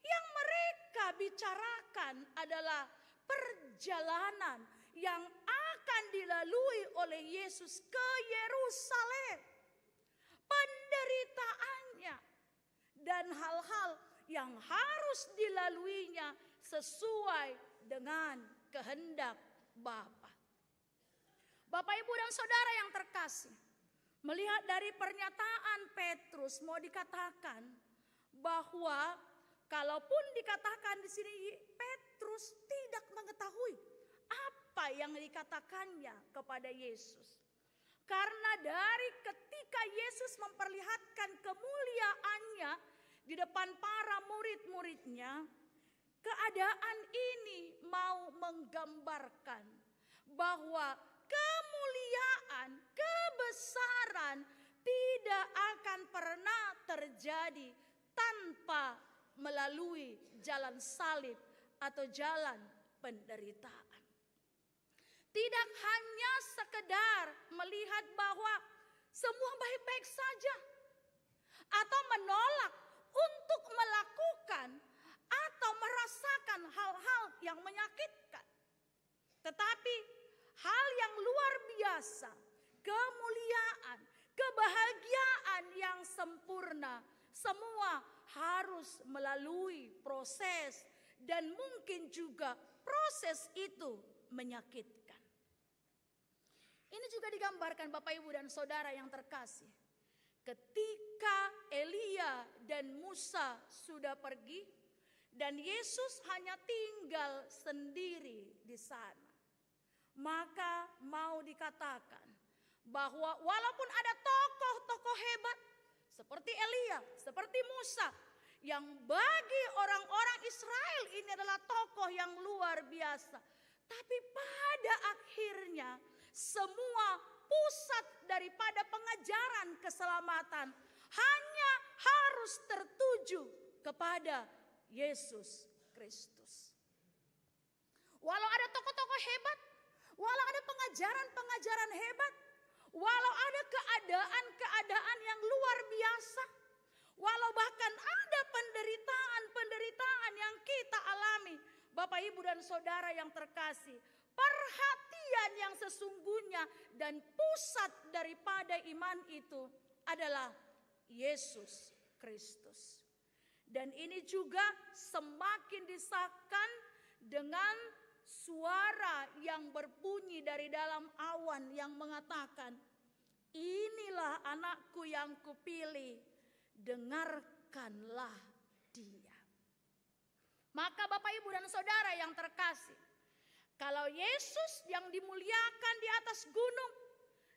yang mereka bicarakan adalah perjalanan yang akan akan dilalui oleh Yesus ke Yerusalem. Penderitaannya dan hal-hal yang harus dilaluinya sesuai dengan kehendak Bapa. Bapak, Ibu, dan Saudara yang terkasih, melihat dari pernyataan Petrus mau dikatakan bahwa kalaupun dikatakan di sini Petrus tidak mengetahui apa yang dikatakannya kepada Yesus. Karena dari ketika Yesus memperlihatkan kemuliaannya di depan para murid-muridnya, keadaan ini mau menggambarkan bahwa kemuliaan, kebesaran tidak akan pernah terjadi tanpa melalui jalan salib atau jalan penderitaan. Tidak hanya sekedar melihat bahwa semua baik-baik saja atau menolak untuk melakukan atau merasakan hal-hal yang menyakitkan. Tetapi hal yang luar biasa, kemuliaan, kebahagiaan yang sempurna, semua harus melalui proses dan mungkin juga proses itu menyakitkan. Ini juga digambarkan Bapak, Ibu, dan Saudara yang terkasih. Ketika Elia dan Musa sudah pergi dan Yesus hanya tinggal sendiri di sana, maka mau dikatakan bahwa walaupun ada tokoh-tokoh hebat seperti Elia, seperti Musa, yang bagi orang-orang Israel ini adalah tokoh yang luar biasa, tapi pada akhirnya semua pusat daripada pengajaran keselamatan hanya harus tertuju kepada Yesus Kristus. Walau ada tokoh-tokoh hebat, walau ada pengajaran-pengajaran hebat, walau ada keadaan-keadaan yang luar biasa, walau bahkan ada penderitaan-penderitaan yang kita alami, Bapak, Ibu, dan Saudara yang terkasih, perhatian yang sesungguhnya dan pusat daripada iman itu adalah Yesus Kristus. Dan ini juga semakin disahkan dengan suara yang berbunyi dari dalam awan yang mengatakan, "Inilah anakku yang kupilih, dengarkanlah dia." Maka Bapak, Ibu, dan Saudara yang terkasih, kalau Yesus yang dimuliakan di atas gunung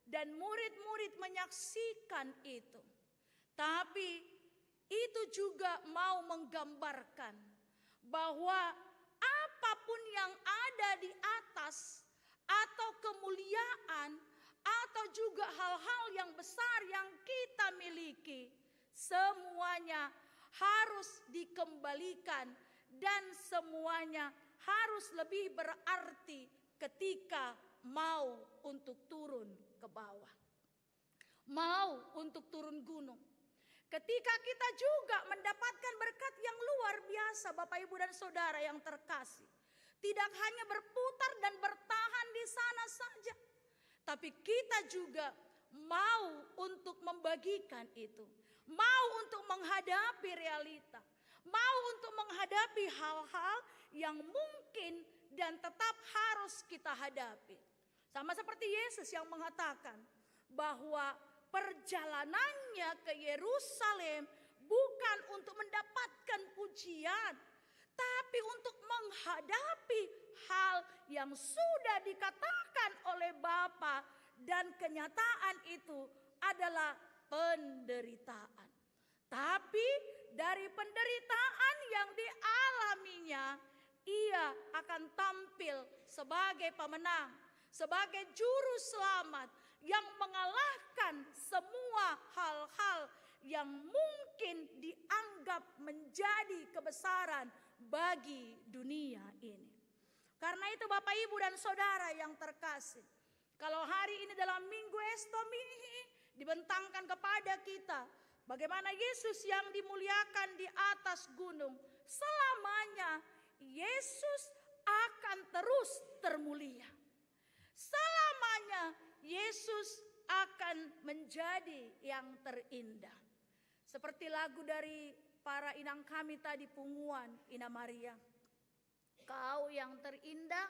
dan murid-murid menyaksikan itu, tapi itu juga mau menggambarkan bahwa apapun yang ada di atas atau kemuliaan atau juga hal-hal yang besar yang kita miliki, semuanya harus dikembalikan dan semuanya harus lebih berarti ketika mau untuk turun ke bawah, mau untuk turun gunung. Ketika kita juga mendapatkan berkat yang luar biasa, Bapak, Ibu, dan Saudara yang terkasih, tidak hanya berputar dan bertahan di sana saja, tapi kita juga mau untuk membagikan itu, mau untuk menghadapi realita, mau untuk menghadapi hal-hal yang mungkin dan tetap harus kita hadapi. Sama seperti Yesus yang mengatakan bahwa perjalanannya ke Yerusalem bukan untuk mendapatkan pujian, tapi untuk menghadapi hal yang sudah dikatakan oleh Bapa, dan kenyataan itu adalah penderitaan. Tapi dari penderitaan yang dialaminya, ia akan tampil sebagai pemenang, sebagai juru selamat yang mengalahkan semua hal-hal yang mungkin dianggap menjadi kebesaran bagi dunia ini. Karena itu Bapak, Ibu, dan Saudara yang terkasih, kalau hari ini dalam Minggu Estomihi dibentangkan kepada kita bagaimana Yesus yang dimuliakan di atas gunung, selamanya Yesus akan terus termulia. Selamanya Yesus akan menjadi yang terindah. Seperti lagu dari para inang kami tadi, Punguan Ina Maria. Kau yang terindah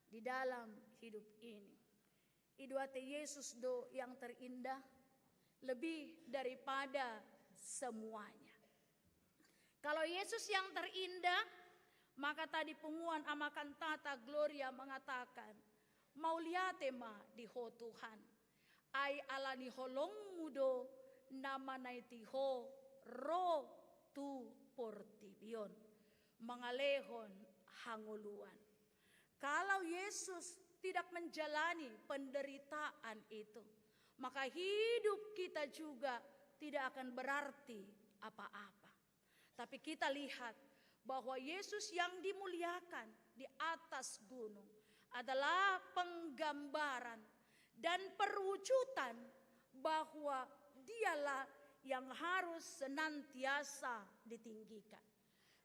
di dalam hidup ini. Iduate Yesus do yang terindah lebih daripada semuanya. Kalau Yesus yang terindah, maka tadi Punguan Amakan Tata Gloria mengatakan, Mauliate ma diho Tuhan, ai alani holong mudo nama naitiho ro tu portibion, mengalehon hanguluan. Kalau Yesus tidak menjalani penderitaan itu, maka hidup kita juga tidak akan berarti apa-apa. Tapi kita lihat bahwa Yesus yang dimuliakan di atas gunung adalah penggambaran dan perwujudan bahwa dialah yang harus senantiasa ditinggikan.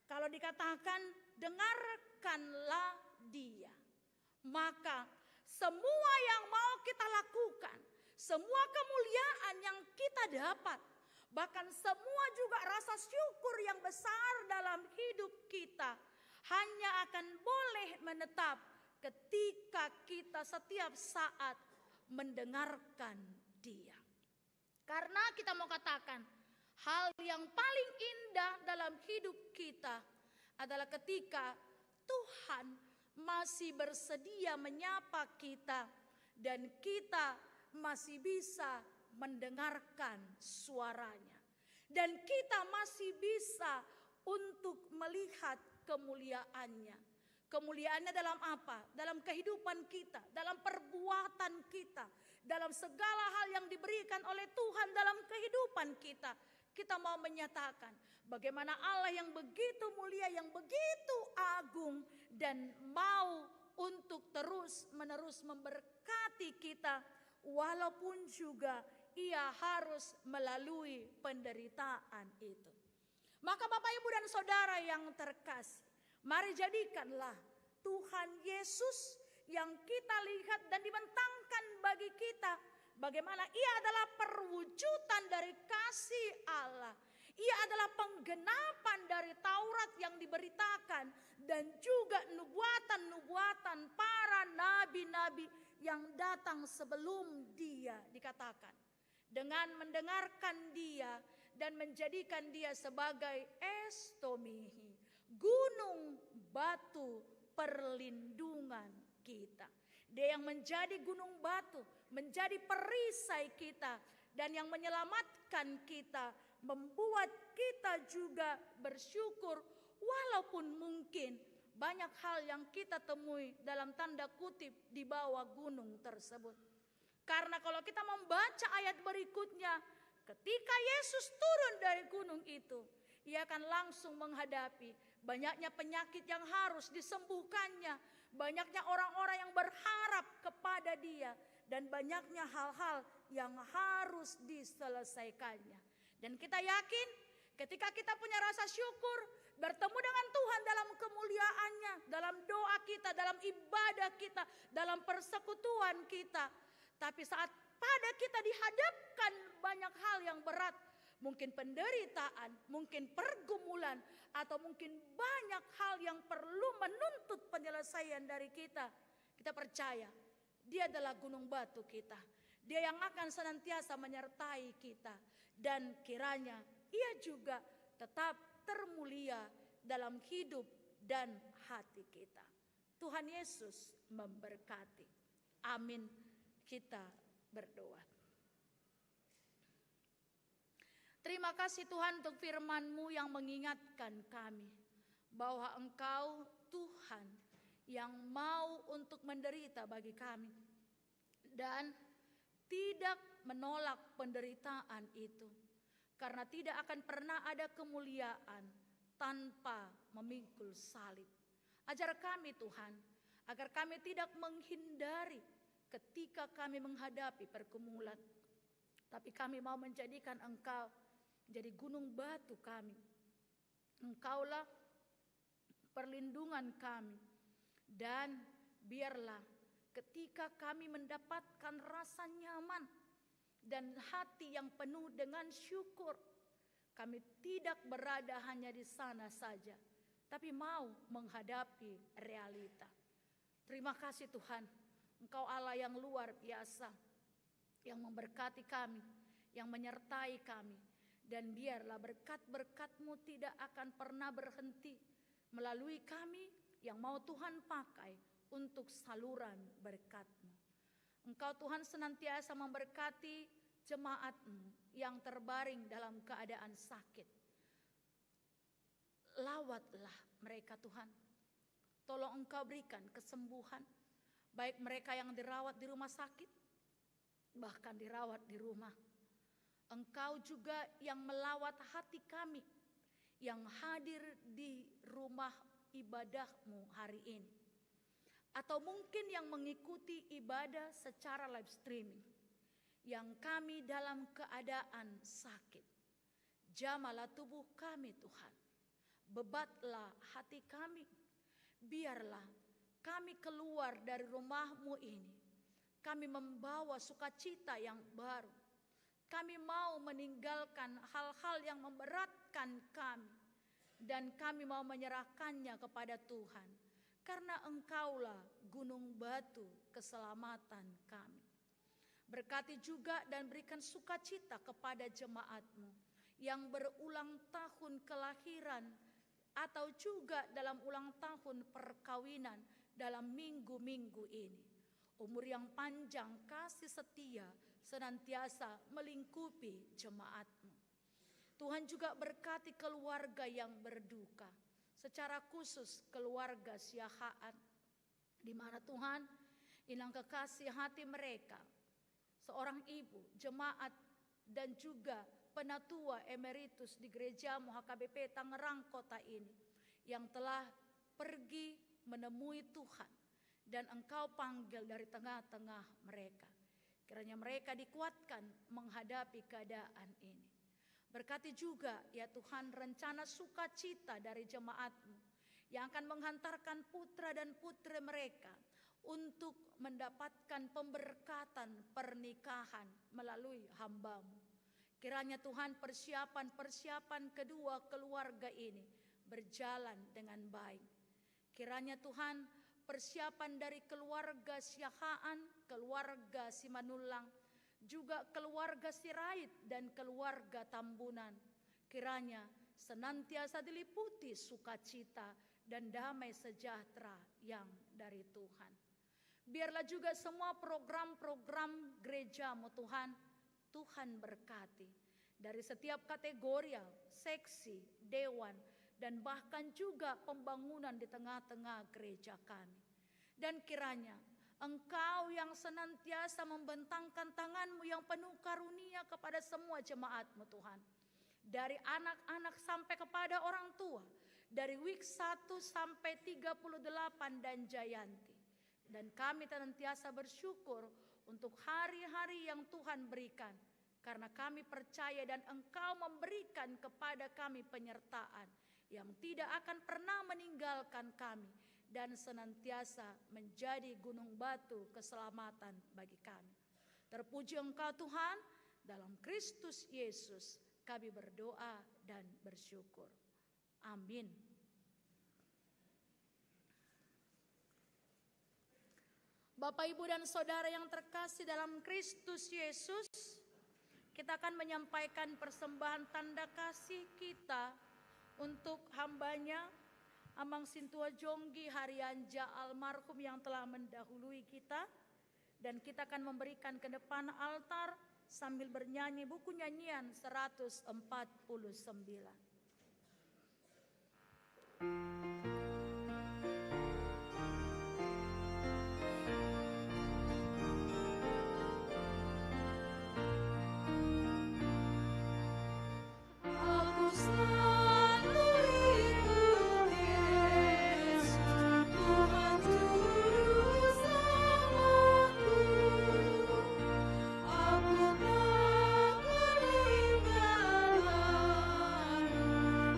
Kalau dikatakan dengarkanlah dia, maka semua yang mau kita lakukan, semua kemuliaan yang kita dapat, bahkan semua juga rasa syukur yang besar dalam hidup kita hanya akan boleh menetap ketika kita setiap saat mendengarkan dia. Karena kita mau katakan, hal yang paling indah dalam hidup kita adalah ketika Tuhan masih bersedia menyapa kita dan kita masih bisa mendengarkan suaranya. Dan kita masih bisa untuk melihat kemuliaannya. Kemuliaannya dalam apa? Dalam kehidupan kita, dalam perbuatan kita, dalam segala hal yang diberikan oleh Tuhan dalam kehidupan kita. Kita mau menyatakan bagaimana Allah yang begitu mulia, yang begitu agung, dan mau untuk terus-menerus memberkati kita, walaupun juga ia harus melalui penderitaan itu. Maka Bapak, Ibu, dan Saudara yang terkasih, mari jadikanlah Tuhan Yesus yang kita lihat dan dibentangkan bagi kita, bagaimana ia adalah perwujudan dari kasih Allah. Ia adalah penggenapan dari Taurat yang diberitakan dan juga nubuatan-nubuatan para nabi-nabi yang datang sebelum dia dikatakan. Dengan mendengarkan dia dan menjadikan dia sebagai estomihi, gunung batu perlindungan kita. Dia yang menjadi gunung batu, menjadi perisai kita, dan yang menyelamatkan kita, membuat kita juga bersyukur walaupun mungkin banyak hal yang kita temui dalam tanda kutip di bawah gunung tersebut. Karena kalau kita membaca ayat berikutnya, ketika Yesus turun dari gunung itu, ia akan langsung menghadapi banyaknya penyakit yang harus disembuhkannya, banyaknya orang-orang yang berharap kepada dia, dan banyaknya hal-hal yang harus diselesaikannya. Dan kita yakin ketika kita punya rasa syukur, bertemu dengan Tuhan dalam kemuliaannya, dalam doa kita, dalam ibadah kita, dalam persekutuan kita. Tapi saat pada kita dihadapkan banyak hal yang berat, mungkin penderitaan, mungkin pergumulan, atau mungkin banyak hal yang perlu menuntut penyelesaian dari kita, kita percaya dia adalah gunung batu kita. Dia yang akan senantiasa menyertai kita, dan kiranya ia juga tetap termulia dalam hidup dan hati kita. Tuhan Yesus memberkati. Amin. Kita berdoa. Terima kasih Tuhan untuk firman-Mu yang mengingatkan kami bahwa Engkau Tuhan yang mau untuk menderita bagi kami dan tidak menolak penderitaan itu, karena tidak akan pernah ada kemuliaan tanpa memikul salib. Ajar kami Tuhan, agar kami tidak menghindari ketika kami menghadapi pergumulan, tapi kami mau menjadikan Engkau jadi gunung batu kami. Engkaulah perlindungan kami, dan biarlah ketika kami mendapatkan rasa nyaman dan hati yang penuh dengan syukur, kami tidak berada hanya di sana saja, tapi mau menghadapi realita. Terima kasih Tuhan, Engkau Allah yang luar biasa, yang memberkati kami, yang menyertai kami. Dan biarlah berkat-berkat-Mu tidak akan pernah berhenti melalui kami yang mau Tuhan pakai untuk saluran berkat-Mu. Engkau Tuhan senantiasa memberkati jemaat-Mu yang terbaring dalam keadaan sakit. Lawatlah mereka Tuhan. Tolong Engkau berikan kesembuhan, baik mereka yang dirawat di rumah sakit, bahkan dirawat di rumah. Engkau juga yang melawat hati kami, yang hadir di rumah ibadah-Mu hari ini. Atau mungkin yang mengikuti ibadah secara live streaming, yang kami dalam keadaan sakit. Jamalah tubuh kami Tuhan, bebatlah hati kami. Biarlah kami keluar dari rumah-Mu ini, kami membawa sukacita yang baru. Kami mau meninggalkan hal-hal yang memberatkan kami, dan kami mau menyerahkannya kepada Tuhan, karena Engkaulah gunung batu keselamatan kami. Berkati juga dan berikan sukacita kepada jemaat-Mu yang berulang tahun kelahiran atau juga dalam ulang tahun perkawinan dalam minggu-minggu ini. Umur yang panjang, kasih setia senantiasa melingkupi jemaat-Mu. Tuhan juga berkati keluarga yang berduka, secara khusus keluarga Siahaan, di mana Tuhan inang kekasih hati mereka, seorang ibu, jemaat, dan juga penatua emeritus di gereja HKBP Tangerang kota ini, yang telah pergi menemui Tuhan, dan Engkau panggil dari tengah-tengah mereka. Kiranya mereka dikuatkan menghadapi keadaan ini. Berkati juga ya Tuhan rencana sukacita dari jemaat-Mu yang akan menghantarkan putra dan putri mereka untuk mendapatkan pemberkatan pernikahan melalui hamba-Mu. Kiranya Tuhan persiapan-persiapan kedua keluarga ini berjalan dengan baik. Kiranya Tuhan persiapan dari keluarga Siahaan, keluarga Simanulang, juga keluarga Sirait dan keluarga Tambunan, kiranya senantiasa diliputi sukacita dan damai sejahtera yang dari Tuhan. Biarlah juga semua program-program gereja-Mu Tuhan, Tuhan berkati. Dari setiap kategori, seksi, dewan, dan bahkan juga pembangunan di tengah-tengah gereja kami. Dan kiranya Engkau yang senantiasa membentangkan tangan-Mu yang penuh karunia kepada semua jemaat-Mu Tuhan. Dari anak-anak sampai kepada orang tua. Dari week 1 sampai 38 dan Jayanti. Dan kami senantiasa bersyukur untuk hari-hari yang Tuhan berikan. Karena kami percaya dan Engkau memberikan kepada kami penyertaan yang tidak akan pernah meninggalkan kami. Dan senantiasa menjadi gunung batu keselamatan bagi kami. Terpuji Engkau Tuhan, dalam Kristus Yesus kami berdoa dan bersyukur. Amin. Bapak, Ibu, dan Saudara yang terkasih dalam Kristus Yesus, kita akan menyampaikan persembahan tanda kasih kita untuk hamba-Nya, Amang Sintua Jonggi Haryanja almarhum yang telah mendahului kita. Dan kita akan memberikan ke depan altar sambil bernyanyi buku nyanyian 149.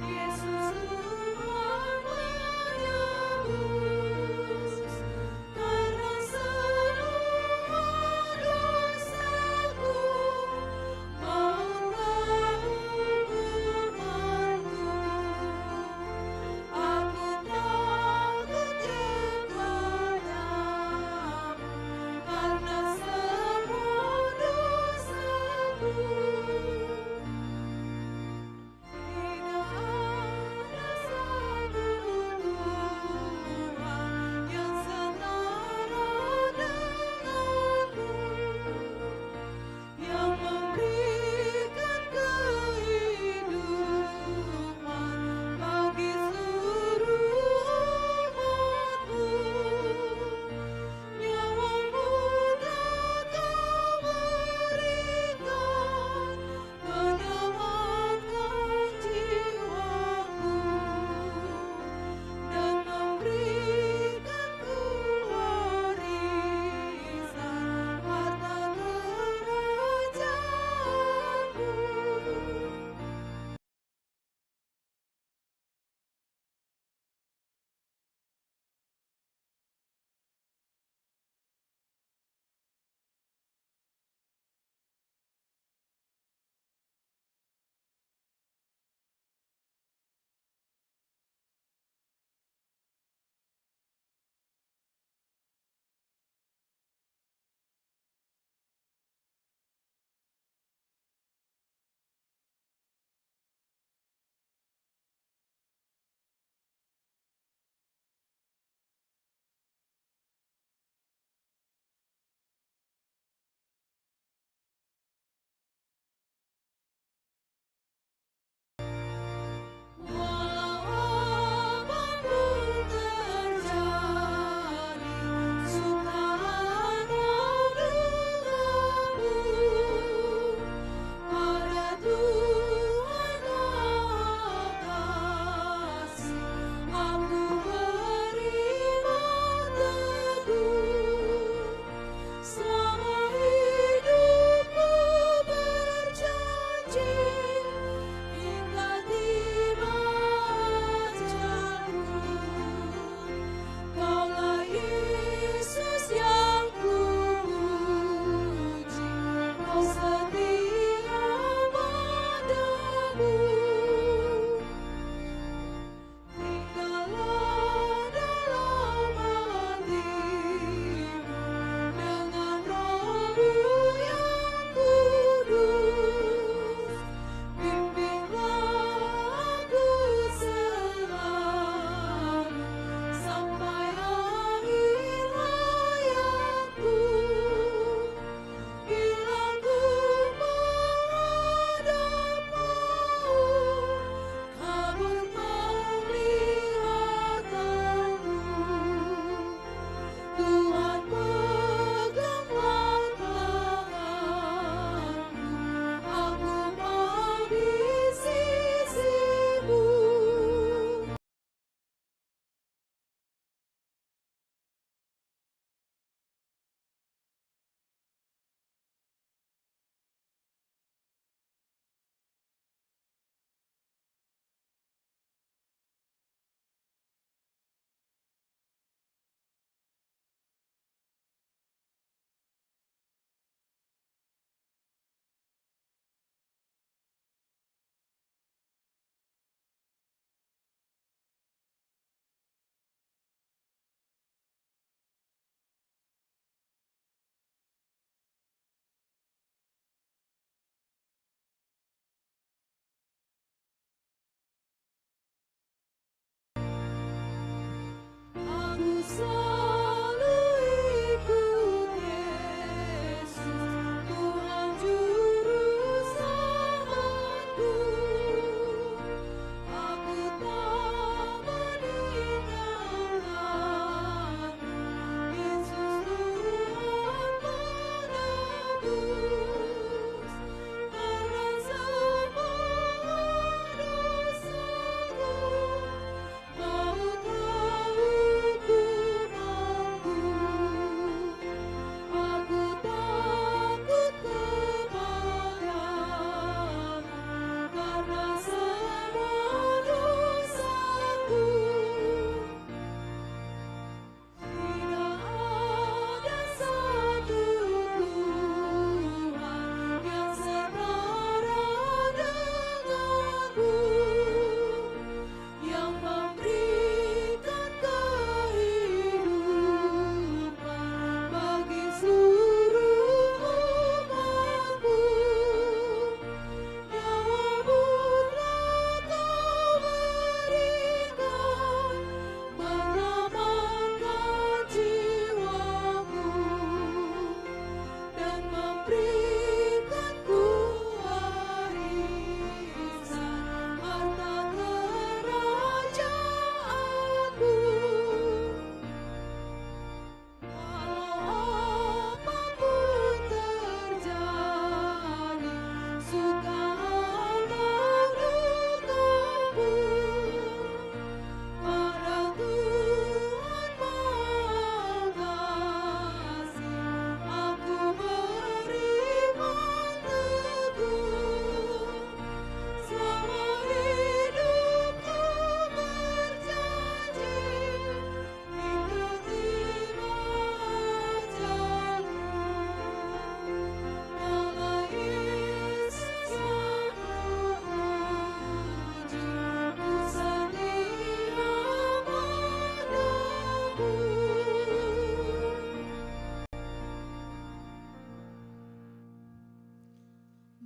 Yesus Tuhan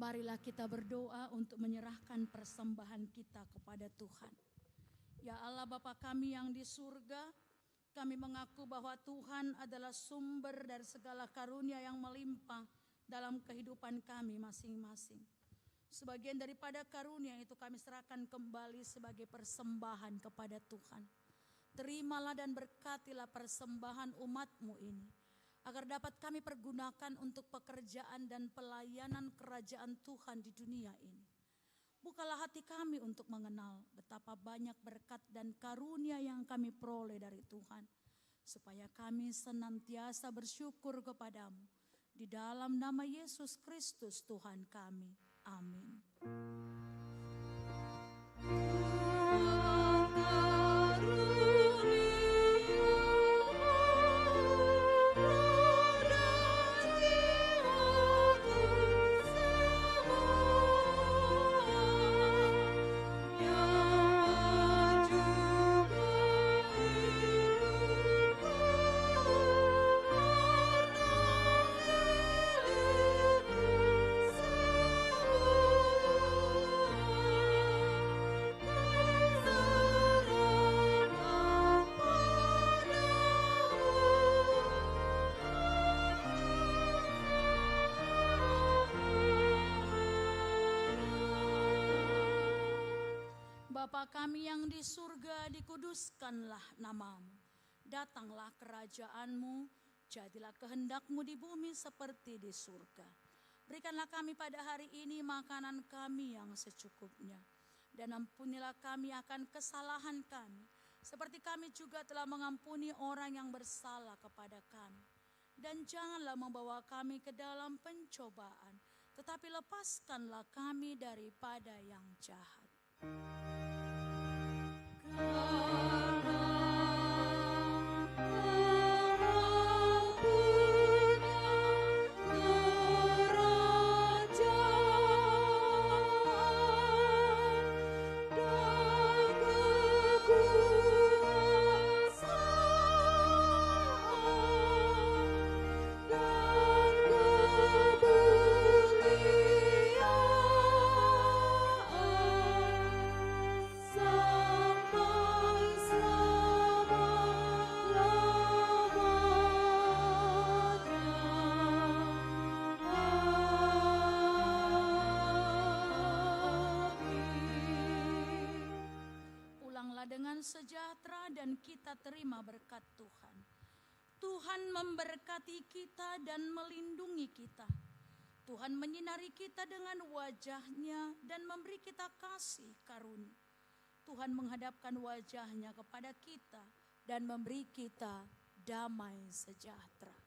Marilah kita berdoa untuk menyerahkan persembahan kita kepada Tuhan. Ya Allah Bapa kami yang di surga, kami mengaku bahwa Tuhan adalah sumber dari segala karunia yang melimpah dalam kehidupan kami masing-masing. Sebagian daripada karunia itu kami serahkan kembali sebagai persembahan kepada Tuhan. Terimalah dan berkatilah persembahan umat-Mu ini, agar dapat kami pergunakan untuk pekerjaan dan pelayanan kerajaan Tuhan di dunia ini. Bukalah hati kami untuk mengenal betapa banyak berkat dan karunia yang kami peroleh dari Tuhan, supaya kami senantiasa bersyukur kepadamu. Di dalam nama Yesus Kristus Tuhan kami. Amin. Bapa kami yang di surga, dikuduskanlah namamu. Datanglah kerajaan-Mu, jadilah kehendak-Mu di bumi seperti di surga. Berikanlah kami pada hari ini makanan kami yang secukupnya. Dan ampunilah kami akan kesalahan kami, seperti kami juga telah mengampuni orang yang bersalah kepada kami. Dan janganlah membawa kami ke dalam pencobaan, tetapi lepaskanlah kami daripada yang jahat. Dengan sejahtera dan kita terima berkat Tuhan. Tuhan memberkati kita dan melindungi kita. Tuhan menyinari kita dengan wajah-Nya dan memberi kita kasih karunia. Tuhan menghadapkan wajah-Nya kepada kita dan memberi kita damai sejahtera.